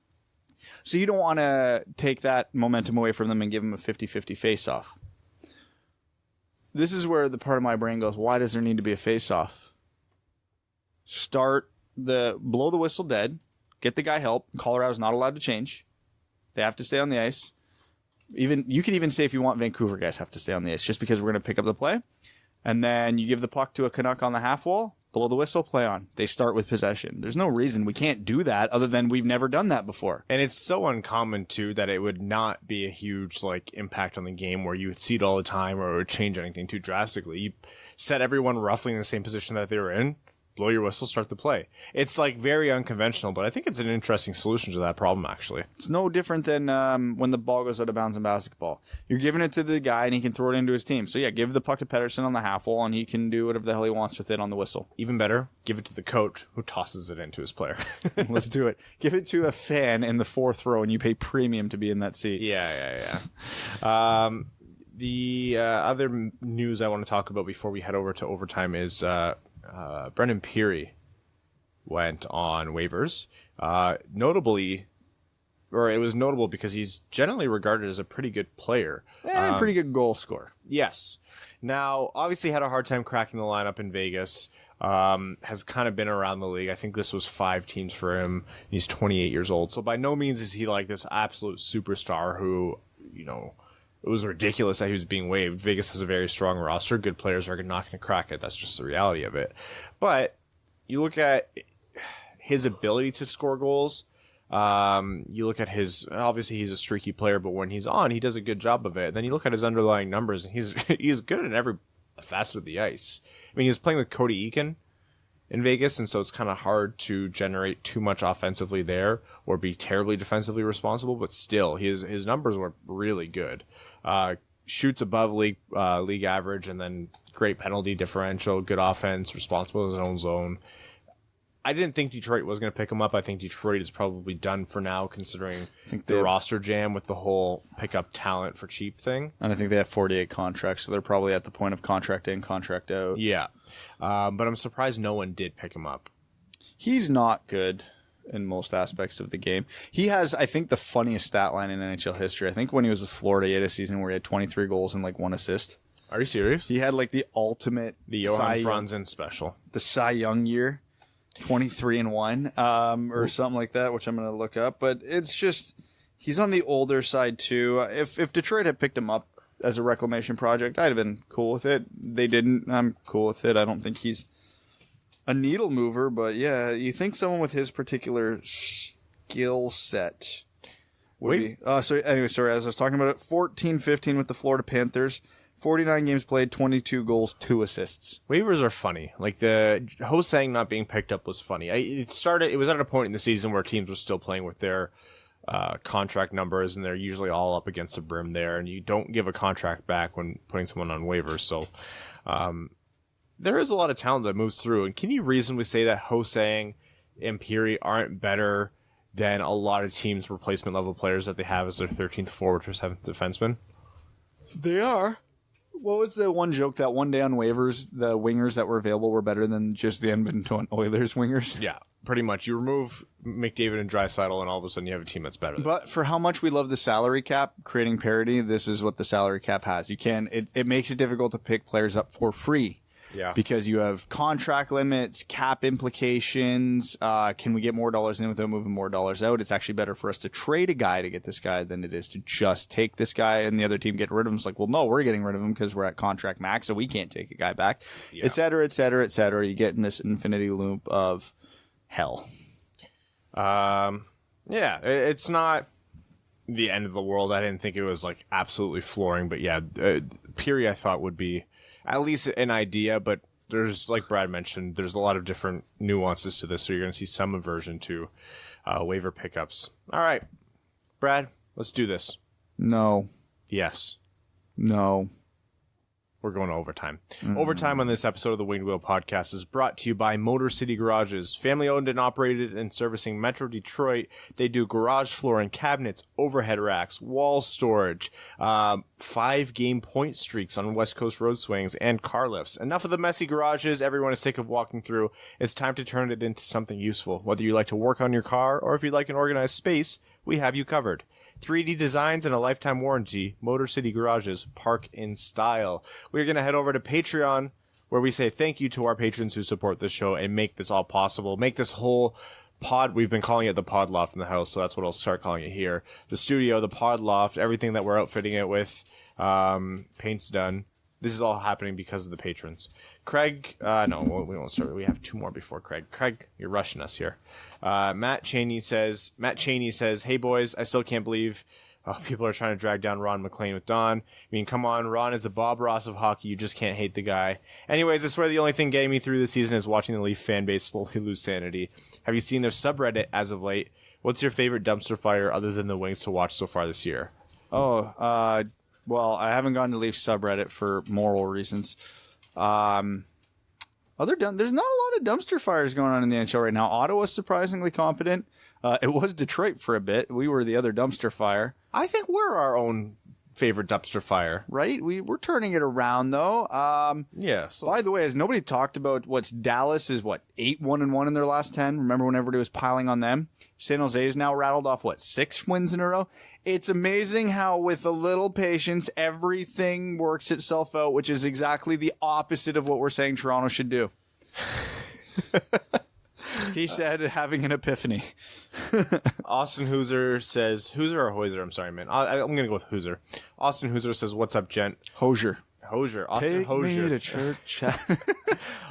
So you don't want to take that momentum away from them and give them a 50-50 face-off. this is where the part of my brain goes, why does there need to be a face-off? Blow the whistle dead, get the guy help. Colorado's not allowed to change. They have to stay on the ice. You could even say if you want, Vancouver guys have to stay on the ice just because we're going to pick up the play. And then you give the puck to a Canuck on the half wall, blow the whistle, play on. They start with possession. There's no reason we can't do that other than we've never done that before. And it's so uncommon, too, that it would not be a huge impact on the game where you would see it all the time or it would change anything too drastically. You set everyone roughly in the same position that they were in, blow your whistle, start the play. It's very unconventional, but I think it's an interesting solution to that problem, actually. It's no different than when the ball goes out of bounds in basketball. You're giving it to the guy and he can throw it into his team. So yeah, give the puck to Pettersson on the half wall and he can do whatever the hell he wants with it on the whistle. Even better, give it to the coach who tosses it into his player. Let's do it. Give it to a fan in the fourth row and you pay premium to be in that seat. Yeah. The other news I want to talk about before we head over to overtime is Brendan Peary went on waivers. It was notable because he's generally regarded as a pretty good player. Pretty good goal scorer. Yes. Now, obviously had a hard time cracking the lineup in Vegas. Has kind of been around the league. I think this was 5 teams for him. He's 28 years old. So by no means is he this absolute superstar who, it was ridiculous that he was being waived. Vegas has a very strong roster. Good players are not going to crack it. That's just the reality of it. But you look at his ability to score goals. You look at obviously he's a streaky player, but when he's on, he does a good job of it. And then you look at his underlying numbers, and he's good in every facet of the ice. I mean, he was playing with Cody Eakin in Vegas, and so it's kind of hard to generate too much offensively there or be terribly defensively responsible, but still, his numbers were really good. Shoots above league average, and then great penalty differential, good offense, responsible in his own zone. I didn't think Detroit was going to pick him up. I think Detroit is probably done for now, considering the roster jam with the whole pick up talent for cheap thing. And I think they have 48 contracts, so they're probably at the point of contract in, contract out. Yeah. But I'm surprised no one did pick him up. He's not good in most aspects of the game. He has, I think, the funniest stat line in NHL history. I think when he was with Florida, he had a season where he had 23 goals and 1 assist. Are you serious? He had the ultimate... The Johan Franzen special. The Cy Young year. 23-1, or something like that, which I'm going to look up. But it's just, he's on the older side too. If Detroit had picked him up as a reclamation project, I'd have been cool with it. They didn't. I'm cool with it. I don't think he's a needle mover, but yeah, you think someone with his particular skill set would be. So anyway, sorry, as I was talking about it, 14-15 with the Florida Panthers. 49 games played, 22 goals, 2 assists. Waivers are funny. The Ho-Sang not being picked up was funny. It was at a point in the season where teams were still playing with their contract numbers, and they're usually all up against the brim there, and you don't give a contract back when putting someone on waivers. So there is a lot of talent that moves through. And can you reasonably say that Ho-Sang and Peary aren't better than a lot of teams' replacement level players that they have as their 13th forward or 7th defenseman? They are. What was the one joke that one day on waivers, the wingers that were available were better than just the Edmonton Oilers wingers? Yeah, pretty much. You remove McDavid and Draisaitl, and all of a sudden you have a team that's better. But for how much we love the salary cap, creating parity, this is what the salary cap has. It makes it difficult to pick players up for free. Yeah. Because you have contract limits, cap implications. Can we get more dollars in without moving more dollars out? It's actually better for us to trade a guy to get this guy than it is to just take this guy and the other team get rid of him. It's well, no, we're getting rid of him because we're at contract max, so we can't take a guy back, et cetera, et cetera, et cetera. You get in this infinity loop of hell. Yeah, it's not the end of the world. I didn't think it was absolutely flooring, but yeah, Peary I thought would be at least an idea, but there's, like Brad mentioned, there's a lot of different nuances to this, so you're going to see some aversion to waiver pickups. All right, Brad, let's do this. No. Yes. No. We're going to overtime. Overtime on this episode of the Winged Wheel Podcast is brought to you by Motor City Garages. Family owned and operated and servicing Metro Detroit. They do garage flooring, cabinets, overhead racks, wall storage, 5-game point streaks on West Coast road swings, and car lifts. Enough of the messy garages everyone is sick of walking through. It's time to turn it into something useful. Whether you like to work on your car or if you'd like an organized space, we have you covered. 3D designs and a lifetime warranty. Motor City Garages, park in style. We're going to head over to Patreon, where we say thank you to our patrons who support this show and make this all possible. Make this whole pod, we've been calling it the pod loft in the house, so that's what I'll start calling it here. The studio, the pod loft, everything that we're outfitting it with. Paint's done. This is all happening because of the patrons. Craig, no, we won't start. We have 2 more before Craig. Craig, you're rushing us here. Matt Cheney says, hey boys, I still can't believe people are trying to drag down Ron McLean with Don. I mean, come on, Ron is the Bob Ross of hockey. You just can't hate the guy. Anyways, I swear the only thing getting me through the season is watching the Leaf fan base slowly lose sanity. Have you seen their subreddit as of late? What's your favorite dumpster fire other than the Wings to watch so far this year? Well, I haven't gone to Leaf subreddit for moral reasons. There's not a lot of dumpster fires going on in the NHL right now. Ottawa's surprisingly competent. It was Detroit for a bit. We were the other dumpster fire. I think we're our own favorite dumpster fire. Right? We're turning it around, though. Yeah. So by the way, has nobody talked about what's Dallas is, 8-1-1 in their last 10? Remember when everybody was piling on them? San Jose's now rattled off, 6 wins in a row? It's amazing how, with a little patience, everything works itself out, which is exactly the opposite of what we're saying Toronto should do. He said, having an epiphany. Austin Hooser says, Hooser or Hoiser? I'm sorry, man. I'm going to go with Hooser. Austin Hooser says, what's up, gent? Hosier. Austin Take Hosier. me to church.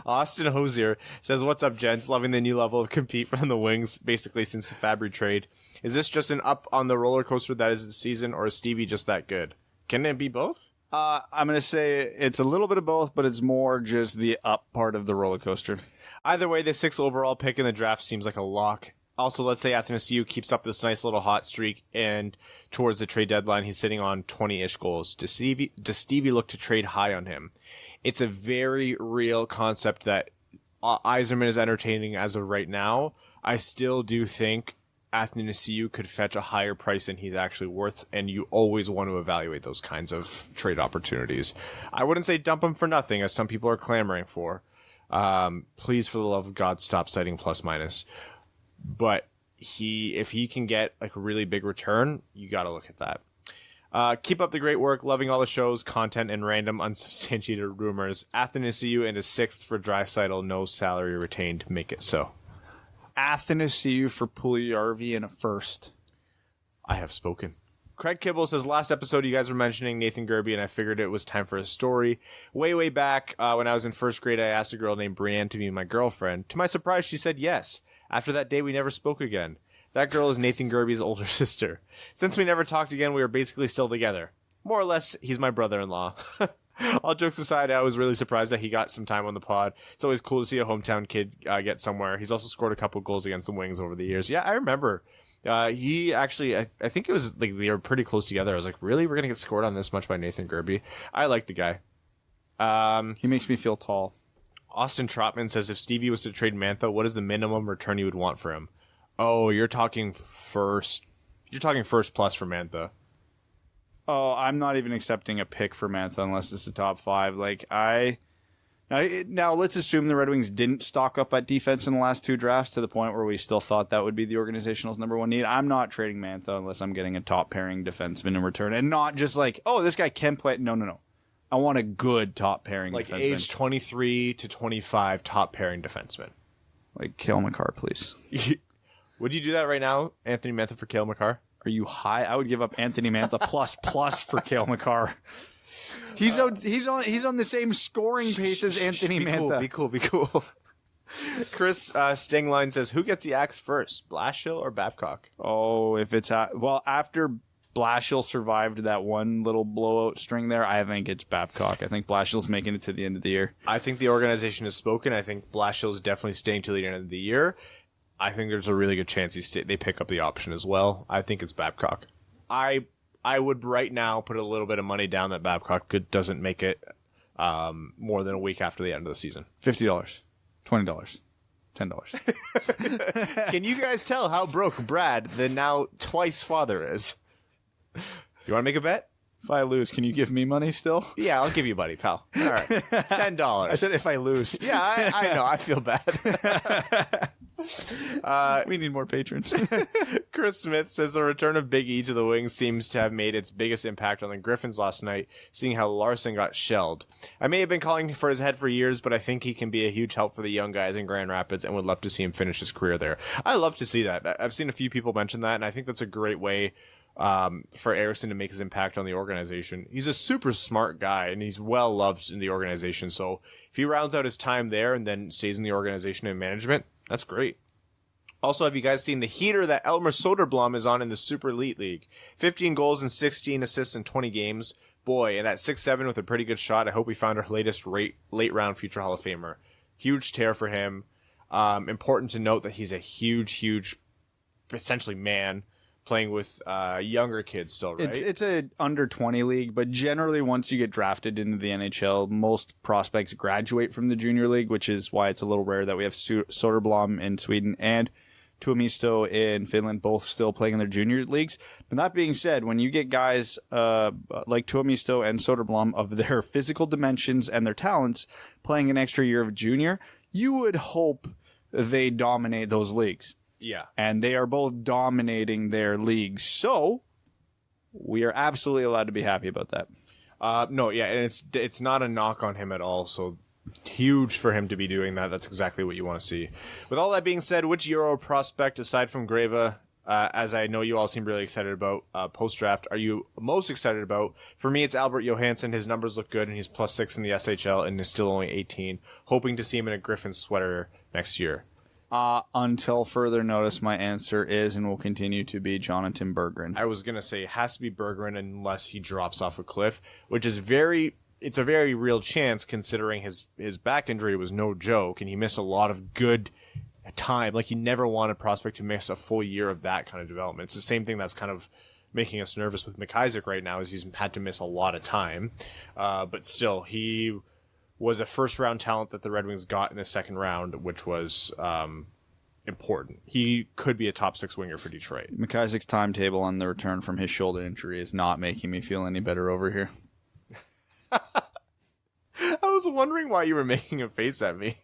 Austin Hosier says, what's up, gents? Loving the new level of compete from the Wings, basically since the Fabbri trade. Is this just an up on the roller coaster that is the season, or is Stevie just that good? Can it be both? I'm going to say it's a little bit of both, but it's more just the up part of the roller coaster. Either way, the 6th overall pick in the draft seems like a lock. Also, let's say Athanasiou keeps up this nice little hot streak, and towards the trade deadline, he's sitting on 20-ish goals. Does Stevie look to trade high on him? It's a very real concept that Yzerman is entertaining as of right now. I still do think Athanasiou could fetch a higher price than he's actually worth, and you always want to evaluate those kinds of trade opportunities. I wouldn't say dump him for nothing, as some people are clamoring for. Please, for the love of God, stop citing plus minus. But if he can get a really big return, you got to look at that. Keep up the great work. Loving all the shows, content, and random unsubstantiated rumors. Athanasiou and a 6th for Draisaitl. No salary retained. Make it so. Athanasiou for Puljujarvi and a 1st. I have spoken. Craig Kibble says, last episode you guys were mentioning Nathan Gerby, and I figured it was time for a story. Way back when I was in 1st grade, I asked a girl named Brienne to be my girlfriend. To my surprise, she said yes. After that day, we never spoke again. That girl is Nathan Gerby's older sister. Since we never talked again, we were basically still together. More or less, he's my brother-in-law. All jokes aside, I was really surprised that he got some time on the pod. It's always cool to see a hometown kid get somewhere. He's also scored a couple goals against the Wings over the years. Yeah, I remember. He actually, I think it was they were pretty close together. I was like, really? We're going to get scored on this much by Nathan Gerby? I like the guy. He makes me feel tall. Austin Trotman says, if Stevie was to trade Mantha, what is the minimum return you would want for him? Oh, you're talking first. You're talking first plus for Mantha. Oh, I'm not even accepting a pick for Mantha unless it's the top 5. Now, let's assume the Red Wings didn't stock up at defense in the last 2 drafts to the point where we still thought that would be the organizational's number 1 need. I'm not trading Mantha unless I'm getting a top pairing defenseman in return, and not just this guy can play. No. I want a good top pairing defenseman. Age 23 to 25 top pairing defenseman. Cale Makar, please. Would you do that right now, Anthony Mantha for Cale Makar? Are you high? I would give up Anthony Mantha plus for Cale Makar. He's on the same scoring pace as Anthony Mantha. Be cool. Chris Stingline says, who gets the axe first, Blashill or Babcock? Oh, if it's after Blashill survived that one little blowout string there, I think it's Babcock. I think Blashill's making it to the end of the year. I think the organization has spoken. I think Blashill's definitely staying to the end of the year. I think there's a really good chance they pick up the option as well. I think it's Babcock. I would right now put a little bit of money down that Babcock doesn't make it more than a week after the end of the season. $50, $20, $10. Can you guys tell how broke Brad, the now twice father, is? You want to make a bet? If I lose, can you give me money still? Yeah, I'll give you money, pal. All right. $10. I said if I lose. Yeah, I know. I feel bad. We need more patrons. Chris Smith says the return of Big E to the wings seems to have made its biggest impact on the Griffins last night, seeing how Larson got shelled. I may have been calling for his head for years, but I think he can be a huge help for the young guys in Grand Rapids and would love to see him finish his career there. I love to see that. I've seen a few people mention that, and I think that's a great way for Eriksson to make his impact on the organization. He's a super smart guy, and he's well loved in the organization. So if he rounds out his time there and then stays in the organization and management, that's great. Also, have you guys seen the heater that Elmer Soderblom is on in the Super Elite League? 15 goals and 16 assists in 20 games. Boy, and at 6'7" with a pretty good shot, I hope we found our latest late round future Hall of Famer. Huge tear for him. Important to note that he's a huge, essentially man, playing with younger kids still, right? It's a under 20 league, but generally once you get drafted into the NHL, most prospects graduate from the junior league, which is why it's a little rare that we have Soderblom in Sweden and Tuomisto in Finland, both still playing in their junior leagues. But that being said, when you get guys like Tuomisto and Soderblom of their physical dimensions and their talents playing an extra year of junior, you would hope they dominate those leagues. Yeah. And they are both dominating their leagues. So we are absolutely allowed to be happy about that. No, yeah, and it's not a knock on him at all. So huge for him to be doing that. That's exactly what you want to see. With all that being said, which Euro prospect, aside from Greva, as I know you all seem really excited about post-draft, are you most excited about? For me, it's Albert Johansson. His numbers look good, and he's +6 in the SHL, and is still only 18. Hoping to see him in a Griffins sweater next year. Until further notice, my answer is and will continue to be Jonathan Berggren. I was going to say it has to be Berggren unless he drops off a cliff, which is it's a very real chance considering his back injury was no joke, and he missed a lot of good time. Like, you never want a prospect to miss a full year of that kind of development. It's the same thing that's kind of making us nervous with McIsaac right now, is he's had to miss a lot of time. But still, he was a first-round talent that the Red Wings got in the second round, which was important. He could be a top 6 winger for Detroit. McIsaac's timetable on the return from his shoulder injury is not making me feel any better over here. I was wondering why you were making a face at me.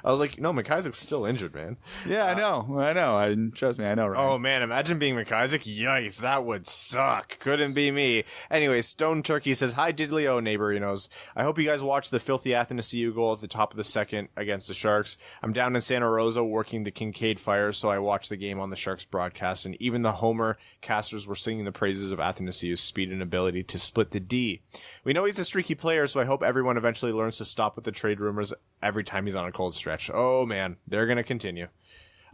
I was like, no, McIsaac's still injured, man. Yeah, I know. Trust me, I know, right? Oh, man, imagine being McIsaac. Yikes, that would suck. Couldn't be me. Anyway, Stone Turkey says, hi, Diddly-O, neighbor, he knows. I hope you guys watched the filthy Athanasiou goal at the top of the second against the Sharks. I'm down in Santa Rosa working the Kincaid Fire, so I watched the game on the Sharks broadcast, and even the Homer casters were singing the praises of Athanasiou's speed and ability to split the D. We know he's a streaky player, so I hope everyone eventually learns to stop with the trade rumors every time he's on a cold stretch. Oh, man, they're going to continue.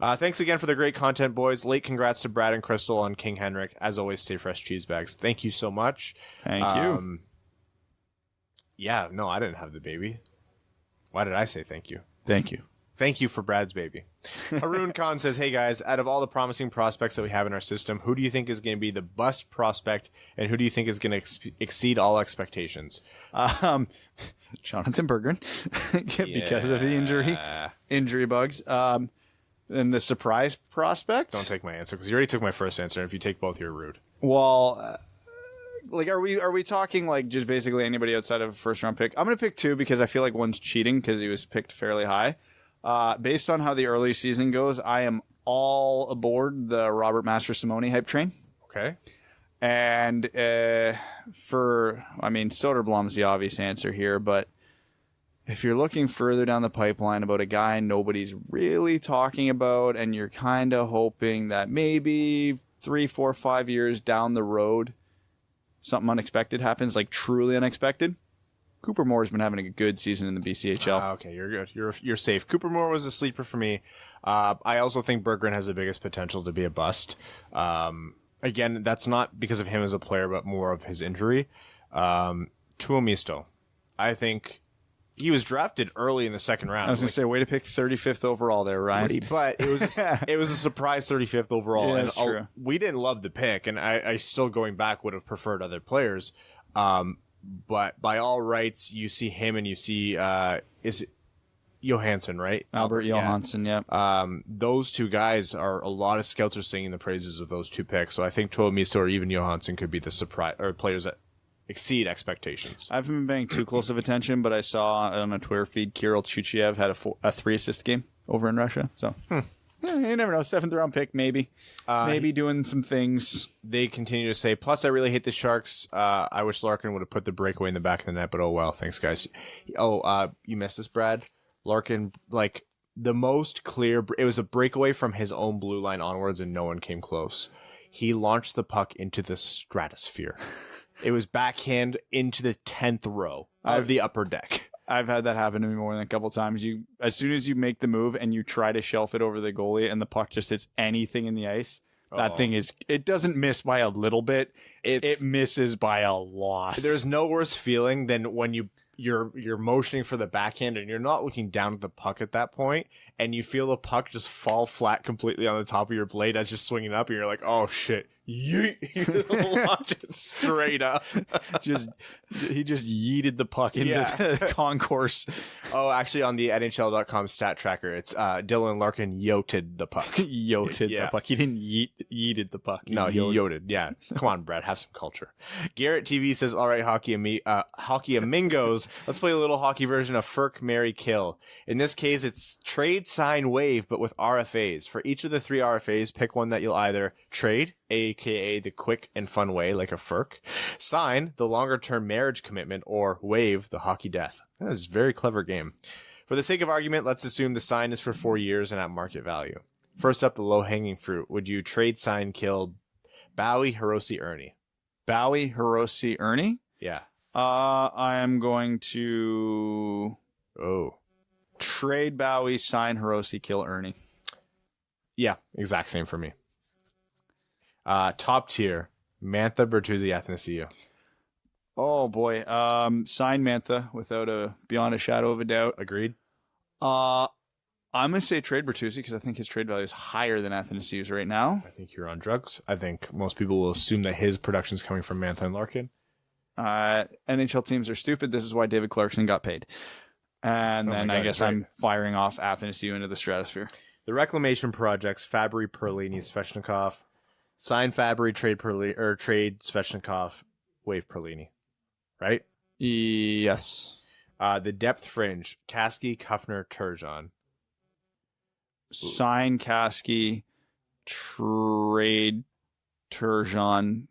Thanks again for the great content, boys. Late congrats to Brad and Crystal on King Henrik. As always, stay fresh, cheese bags. Thank you so much. Thank you. Yeah, no, I didn't have the baby. Why did I say thank you? Thank you. Thank you for Brad's baby. Arun Khan says, hey guys, out of all the promising prospects that we have in our system, who do you think is going to be the bust prospect, and who do you think is going to exceed all expectations? Jonathan Berggren, because of the injury bugs. And the surprise prospect? Don't take my answer, because you already took my first answer, and if you take both, you're rude. Well, like, are we talking like just basically anybody outside of a first round pick? I'm going to pick 2 because I feel like one's cheating because he was picked fairly high. Based on how the early season goes, I am all aboard the Robert Mastrosimone hype train. Okay. And Soderblom's the obvious answer here, but if you're looking further down the pipeline about a guy nobody's really talking about, and you're kind of hoping that maybe 3, 4, 5 years down the road, something unexpected happens, like truly unexpected. Cooper Moore's been having a good season in the BCHL. Okay, you're good. You're safe. Cooper Moore was a sleeper for me. I also think Berggren has the biggest potential to be a bust. Again, that's not because of him as a player, but more of his injury. Tuomisto, I think he was drafted early in the second round. I was going to say, way to pick 35th overall there, Ryan. But it was a surprise 35th overall. Yeah, and that's true. We didn't love the pick, and I still, going back, would have preferred other players. But by all rights, you see him and you see is it Johansson, right? Albert Johansson, yeah. Those two guys are, a lot of scouts are singing the praises of those two picks. So I think Tuomisto or even Johansson could be the surprise, or players that exceed expectations. I haven't been paying too close of attention, but I saw on a Twitter feed Kirill Chuchiev had a 3-assist game over in Russia. So You never know. 7th round pick, maybe. Maybe doing some things. They continue to say, plus I really hate the Sharks. I wish Larkin would have put the breakaway in the back of the net, but oh well. Thanks, guys. You missed this, Brad. Larkin, like, the most clear, it was a breakaway from his own blue line onwards, and no one came close. He launched the puck into the stratosphere. It was backhand into the 10th row of the upper deck. I've had that happen to me more than a couple times. As soon as you make the move and you try to shelf it over the goalie and the puck just hits anything in the ice, that thing it doesn't miss by a little bit. It misses by a lot. There's no worse feeling than when you're motioning for the backhand and you're not looking down at the puck at that point, and you feel the puck just fall flat completely on the top of your blade as you're swinging up, and you're like, oh shit, you launch it straight up. He just yeeted the puck into the concourse. Oh, actually, on the NHL.com stat tracker, it's Dylan Larkin yoted the puck. The puck. He didn't yeeted the puck. He yoted. Yeah. Come on, Brad, have some culture. Garrett TV says, all right, hockey amigos, let's play a little hockey version of Ferk, Marry, Kill. In this case, it's trade, sign, waive, but with RFAs. For each of the 3 RFAs, pick one that you'll either trade, aka the quick and fun way, like a Ferk, sign, the longer-term marriage commitment, or waive, the hockey death. That is a very clever game. For the sake of argument, let's assume the sign is for 4 years and at market value. First up, the low-hanging fruit. Would you trade, sign, kill Bowie, Hirose, Ernie? Bowie, Hirose, Ernie? Yeah. I am going to trade Bowie, sign Hirose, kill Ernie. Yeah, exact same for me. Top tier, Mantha, Bertuzzi, Athanasiou. Oh boy. Sign Mantha beyond a shadow of a doubt. Agreed. I'm gonna say trade Bertuzzi because I think his trade value is higher than Athanasiou's right now. I think you're on drugs. I think most people will assume that his production is coming from Mantha and Larkin. NHL teams are stupid. This is why David Clarkson got paid. And then I guess I'm firing off Athanasiou into the stratosphere. The reclamation projects: Fabbri, Perlini, Svechnikov. Sign Fabbri, trade Svechnikov, waive Perlini. Right? Yes. The depth fringe: Kasky, Kufner, Turgeon. Sign Kasky, trade Turgeon,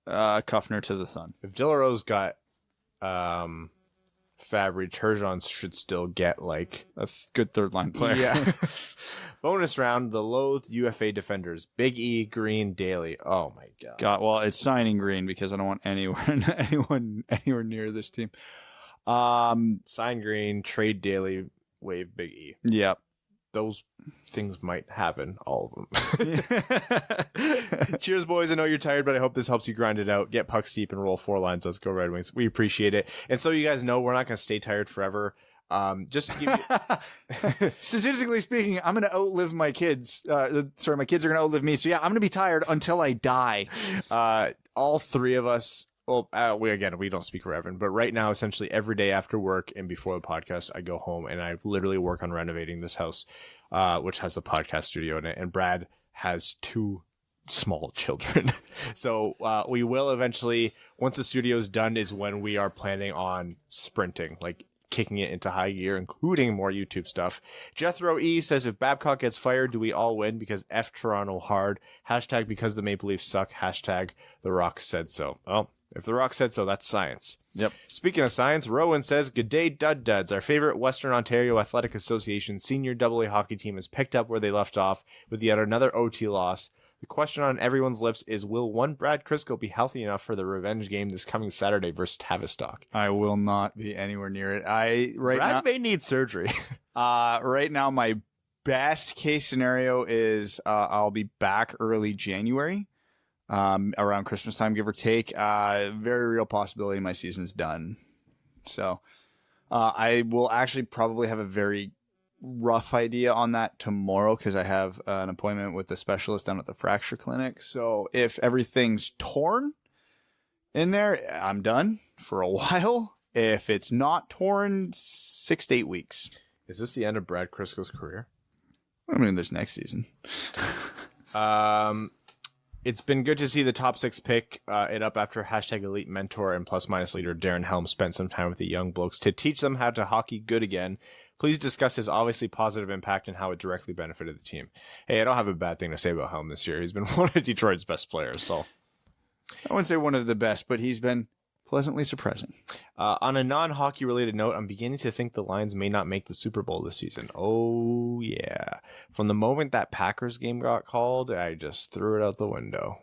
Kufner to the Sun. If Dillaro's got Fabbri, Turgeon should still get like a good third line player. Yeah. Bonus round: the loathed UFA defenders: Big E, Green, Daly. Oh my god. Well, it's signing Green because I don't want anyone anywhere near this team. Sign Green, trade Daly, waive Big E. Yep. Those things might happen, all of them. Cheers, boys. I know you're tired, but I hope this helps you grind it out. Get pucks deep and roll 4 lines. Let's go Red Wings. We appreciate it. And so you guys know we're not going to stay tired forever. Just to give you... Statistically speaking, I'm going to outlive my kids. My kids are going to outlive me. So yeah, I'm going to be tired until I die. All 3 of us... Well, we don't speak for Evan, but right now, essentially every day after work and before the podcast, I go home and I literally work on renovating this house, which has a podcast studio in it. And Brad has 2 small children. So we will eventually, once the studio's done, is when we are planning on sprinting, like kicking it into high gear, including more YouTube stuff. Jethro E says, if Babcock gets fired, do we all win? Because F Toronto hard. Hashtag because the Maple Leafs suck. Hashtag the Rock said so. Oh. If The Rock said so, that's science. Yep. Speaking of science, Rowan says, good day, Duds. Our favorite Western Ontario Athletic Association senior AA hockey team has picked up where they left off with yet another OT loss. The question on everyone's lips is, will one Brad Crisco be healthy enough for the revenge game this coming Saturday versus Tavistock? I will not be anywhere near it. Brad may need surgery. Right now, my best case scenario is I'll be back early January. Around Christmas time, give or take. Very real possibility my season's done. So I will actually probably have a very rough idea on that tomorrow because I have an appointment with the specialist down at the fracture clinic. So if everything's torn in there, I'm done for a while. If it's not torn, 6 to 8 weeks. Is this the end of Brad Crisco's career? I mean, there's next season. It's been good to see the top 6 pick it up after #elite mentor and plus minus leader Darren Helm spent some time with the young blokes to teach them how to hockey good again. Please discuss his obviously positive impact and how it directly benefited the team. Hey, I don't have a bad thing to say about Helm this year. He's been one of Detroit's best players. So I wouldn't say one of the best, but he's been pleasantly surprising. On a non-hockey related note, I'm beginning to think the Lions may not make the Super Bowl this season. Oh, yeah. From the moment that Packers game got called, I just threw it out the window.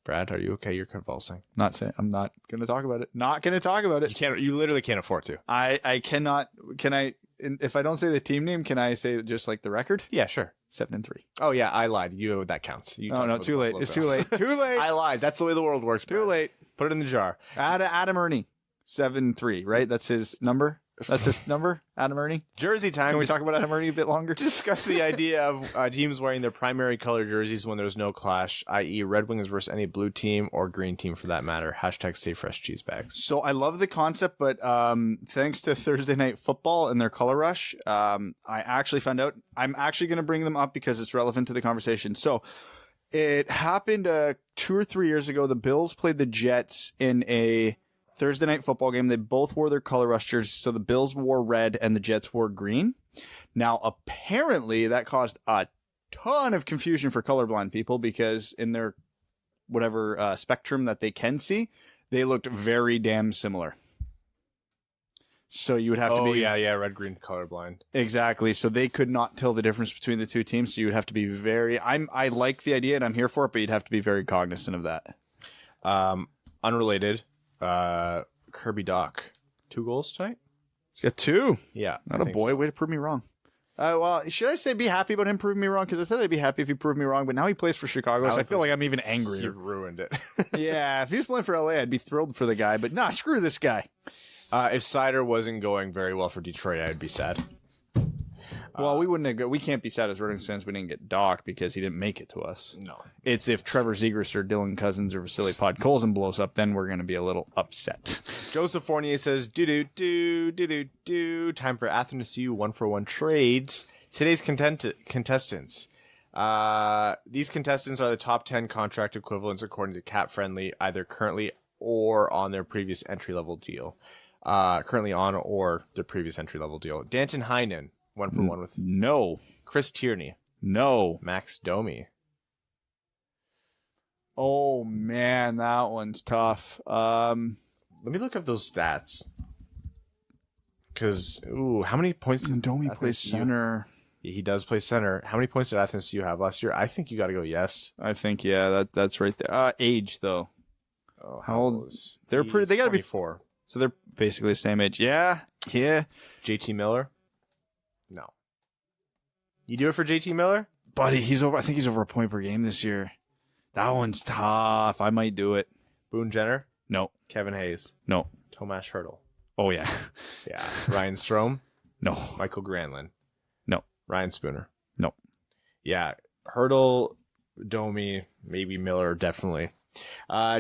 Brad, are you okay? You're convulsing. I'm not going to talk about it. Not going to talk about it. You literally can't afford to. I cannot. Can I? If I don't say the team name, can I say just like the record? Yeah, sure. 7-3. Oh yeah, I lied. That counts. No, too late. It's too late. Too late. I lied. That's the way the world works. Too Brad. late. Put it in the jar. Adam Ernie, 7-3. Right? That's his number. That's his number. Adam Ernie. Jersey time. Can we talk about Adam Ernie a bit longer? Discuss the idea of teams wearing their primary color jerseys when there's no clash, i.e. Red Wings versus any blue team or green team for that matter. #Stay fresh cheese bags. So I love the concept, but thanks to Thursday Night Football and their color rush, I actually found out I'm actually going to bring them up because it's relevant to the conversation. So it happened 2 or 3 years ago. The Bills played the Jets in a Thursday Night Football game. They both wore their color rush jerseys. So the Bills wore red and the Jets wore green. Now, apparently that caused a ton of confusion for colorblind people because in their whatever spectrum that they can see, they looked very damn similar. So you would have to be... yeah, red, green, colorblind. Exactly. So they could not tell the difference between the two teams. So you would have to be very... I like the idea and I'm here for it, but you'd have to be very cognizant of that. Unrelated... Kirby Doc, 2 goals tonight. He's got 2. Yeah, not a boy. So. Way to prove me wrong. Well, should I say be happy about him proving me wrong? Because I said I'd be happy if he proved me wrong, but now he plays for Chicago, so I feel like I'm even angrier. You ruined it. Yeah, if he was playing for LA, I'd be thrilled for the guy, but nah, screw this guy. If Sider wasn't going very well for Detroit, I'd be sad. Well, we can't be sad as Red Wings fans we didn't get Doc because he didn't make it to us. No. It's if Trevor Zegras or Dylan Cousins or Vasily Podkolzin blows up, then we're going to be a little upset. Joseph Fournier says, do. Time for Athanasiou 1-for-1 trades. Today's contestants. These contestants are the top 10 contract equivalents according to Cap Friendly, either currently or on their previous entry-level deal. Currently on or their previous entry-level deal. Danton Heinen. 1-for-1 with no. Chris Tierney. No. Max Domi. Oh man, that one's tough. Let me look up those stats. Because how many points did Domi plays center? Yeah, he does play center. How many points did Athanasiou have last year? I think you got to go yes. I think that's right there. Age though. Oh, how old? They're pretty. They got to be 4. So they're basically the same age. Yeah. JT Miller. No. You do it for JT Miller? Buddy, he's over. I think he's over a point per game this year. That one's tough. I might do it. Boone Jenner? No. Kevin Hayes? No. Tomas Hertl? Oh, yeah. Yeah. Ryan Strome? No. Michael Granlund? No. Ryan Spooner? No. Yeah. Hertl, Domi, maybe Miller, definitely.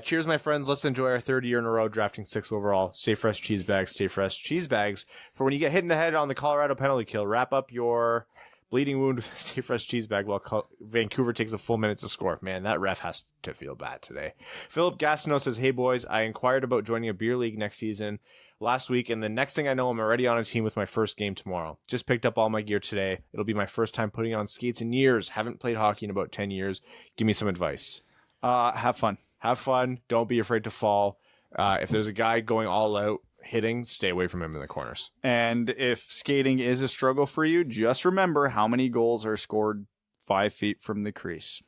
Cheers, my friends. Let's enjoy our 3rd year in a row drafting 6 overall. Stay fresh cheese bags. Stay fresh cheese bags. For when you get hit in the head on the Colorado penalty kill, wrap up your bleeding wound with Stay Fresh cheese bag while Vancouver takes a full minute to score. Man, that ref has to feel bad today. Philip Gastineau says, hey boys, I inquired about joining a beer league next season last week, and the next thing I know, I'm already on a team with my first game tomorrow. Just picked up all my gear today. It'll be my first time putting on skates in years. Haven't played hockey in about 10 years. Give me some advice. Have fun. Have fun. Don't be afraid to fall. If there's a guy going all out hitting, stay away from him in the corners. And if skating is a struggle for you, just remember how many goals are scored 5 feet from the crease.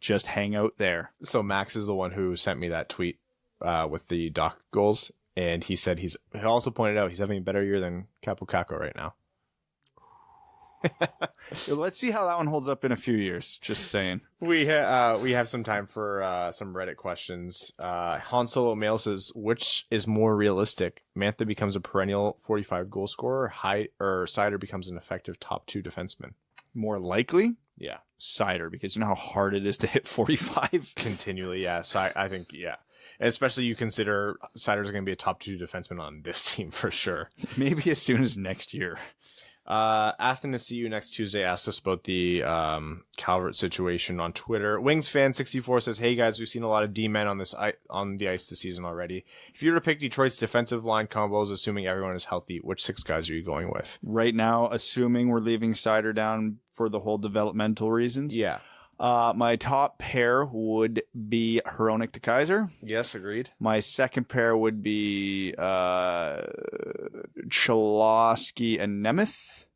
Just hang out there. So Max is the one who sent me that tweet with the Doc goals, and he said he also pointed out he's having a better year than Capo Caco right now. Let's see how that one holds up in a few years. Just saying. We have some time for some Reddit questions. Han Solo Mail says, which is more realistic? Mantha becomes a perennial 45 goal scorer, or Sider becomes an effective top 2 defenseman? More likely? Yeah. Sider, because you know how hard it is to hit 45? Continually, yeah. So I think, yeah. And especially you consider Sider's going to be a top 2 defenseman on this team for sure. Maybe as soon as next year. ATHANA-SEE-YOU next Tuesday asked us about the Calvert situation on Twitter. Wingsfan64 says, "Hey guys, we've seen a lot of D-men on the ice this season already. If you were to pick Detroit's defensive line combos, assuming everyone is healthy, which 6 guys are you going with?" Right now, assuming we're leaving Sider down for the whole developmental reasons. Yeah. My top pair would be Hronek to Kaiser. Yes, agreed. My second pair would be Cholowski and Nemeth.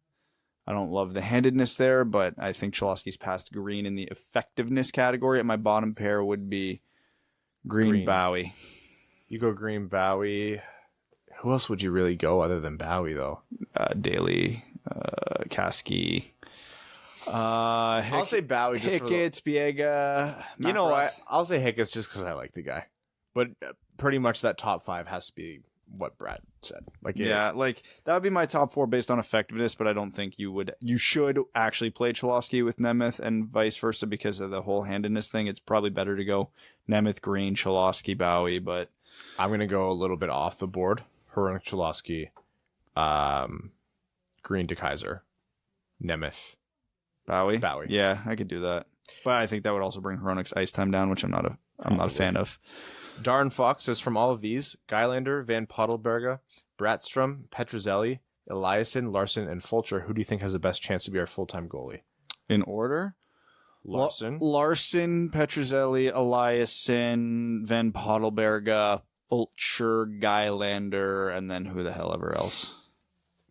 I don't love the handedness there, but I think Cholowski's passed Green in the effectiveness category. And my bottom pair would be Green. Bowie. You go Green, Bowie. Who else would you really go other than Bowie, though? Daly, Kasky. I'll say Bowie. Hickett's, Biega. You know what? I'll say Hickett's just because I like the guy. But pretty much that top 5 has to be what Brad said. Like that would be my top 4 based on effectiveness, but I don't think you should actually play Cholowski with Nemeth and vice versa because of the whole handedness thing. It's probably better to go Nemeth, Green, Cholowski, Bowie, but I'm going to go a little bit off the board. Hronek, Cholowski, Green to Kaiser, Nemeth, Bowie. Yeah, I could do that. But I think that would also bring Hronek's ice time down, which I'm not a fan of. Darren Fox says, from all of these, Gylander, Van Pottelberga, Bratstrom, Petruzzelli, Eliasson, Larson, and Fulcher, who do you think has the best chance to be our full-time goalie? In order? Larson, Petruzzelli, Eliasson, Van Pottelberga, Fulcher, Gylander, and then who the hell ever else?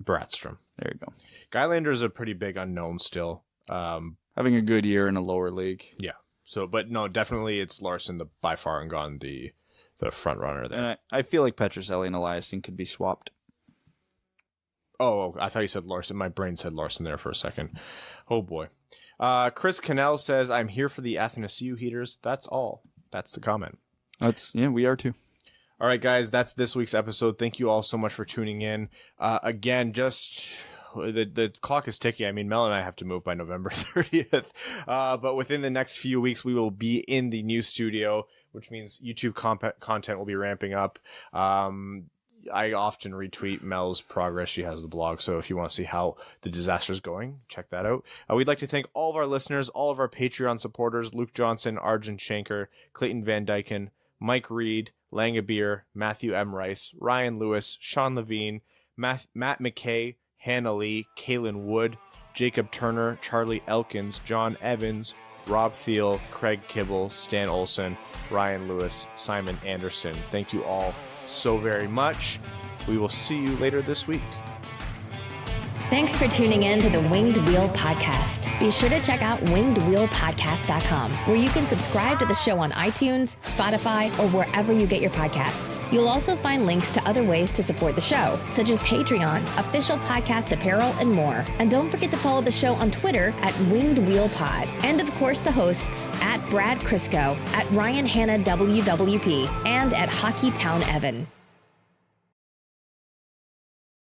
Bratstrom. There you go. Gylander is a pretty big unknown still. Having a good year in a lower league. Yeah. So, but no, definitely it's Larson by far and gone the front runner there. And I feel like Petruzzelli and Eliasson could be swapped. Oh, I thought you said Larson. My brain said Larson there for a second. Oh boy. Chris Cannell says, "I'm here for the Athanasiou heaters." That's all. That's the comment. We are too. All right, guys, that's this week's episode. Thank you all so much for tuning in. Again, just the clock is ticking. I mean, Mel and I have to move by November 30th. But within the next few weeks, we will be in the new studio, which means YouTube content will be ramping up. I often retweet Mel's progress. She has the blog. So if you want to see how the disaster is going, check that out. We'd like to thank all of our listeners, all of our Patreon supporters, Luke Johnson, Arjun Shanker, Clayton Van Dyken, Mike Reed, Langabeer, Matthew M. Rice, Ryan Lewis, Sean Levine, Matt McKay, Hannah Lee, Kaylin Wood, Jacob Turner, Charlie Elkins, John Evans, Rob Thiel, Craig Kibble, Stan Olson, Ryan Lewis, Simon Anderson. Thank you all so very much. We will see you later this week. Thanks for tuning in to the Winged Wheel Podcast. Be sure to check out wingedwheelpodcast.com, where you can subscribe to the show on iTunes, Spotify, or wherever you get your podcasts. You'll also find links to other ways to support the show, such as Patreon, official podcast apparel, and more. And don't forget to follow the show on Twitter at Winged Wheel Pod. And of course, the hosts at Brad Crisco, at Ryan Hanna WWP, and at Hockeytown Evan.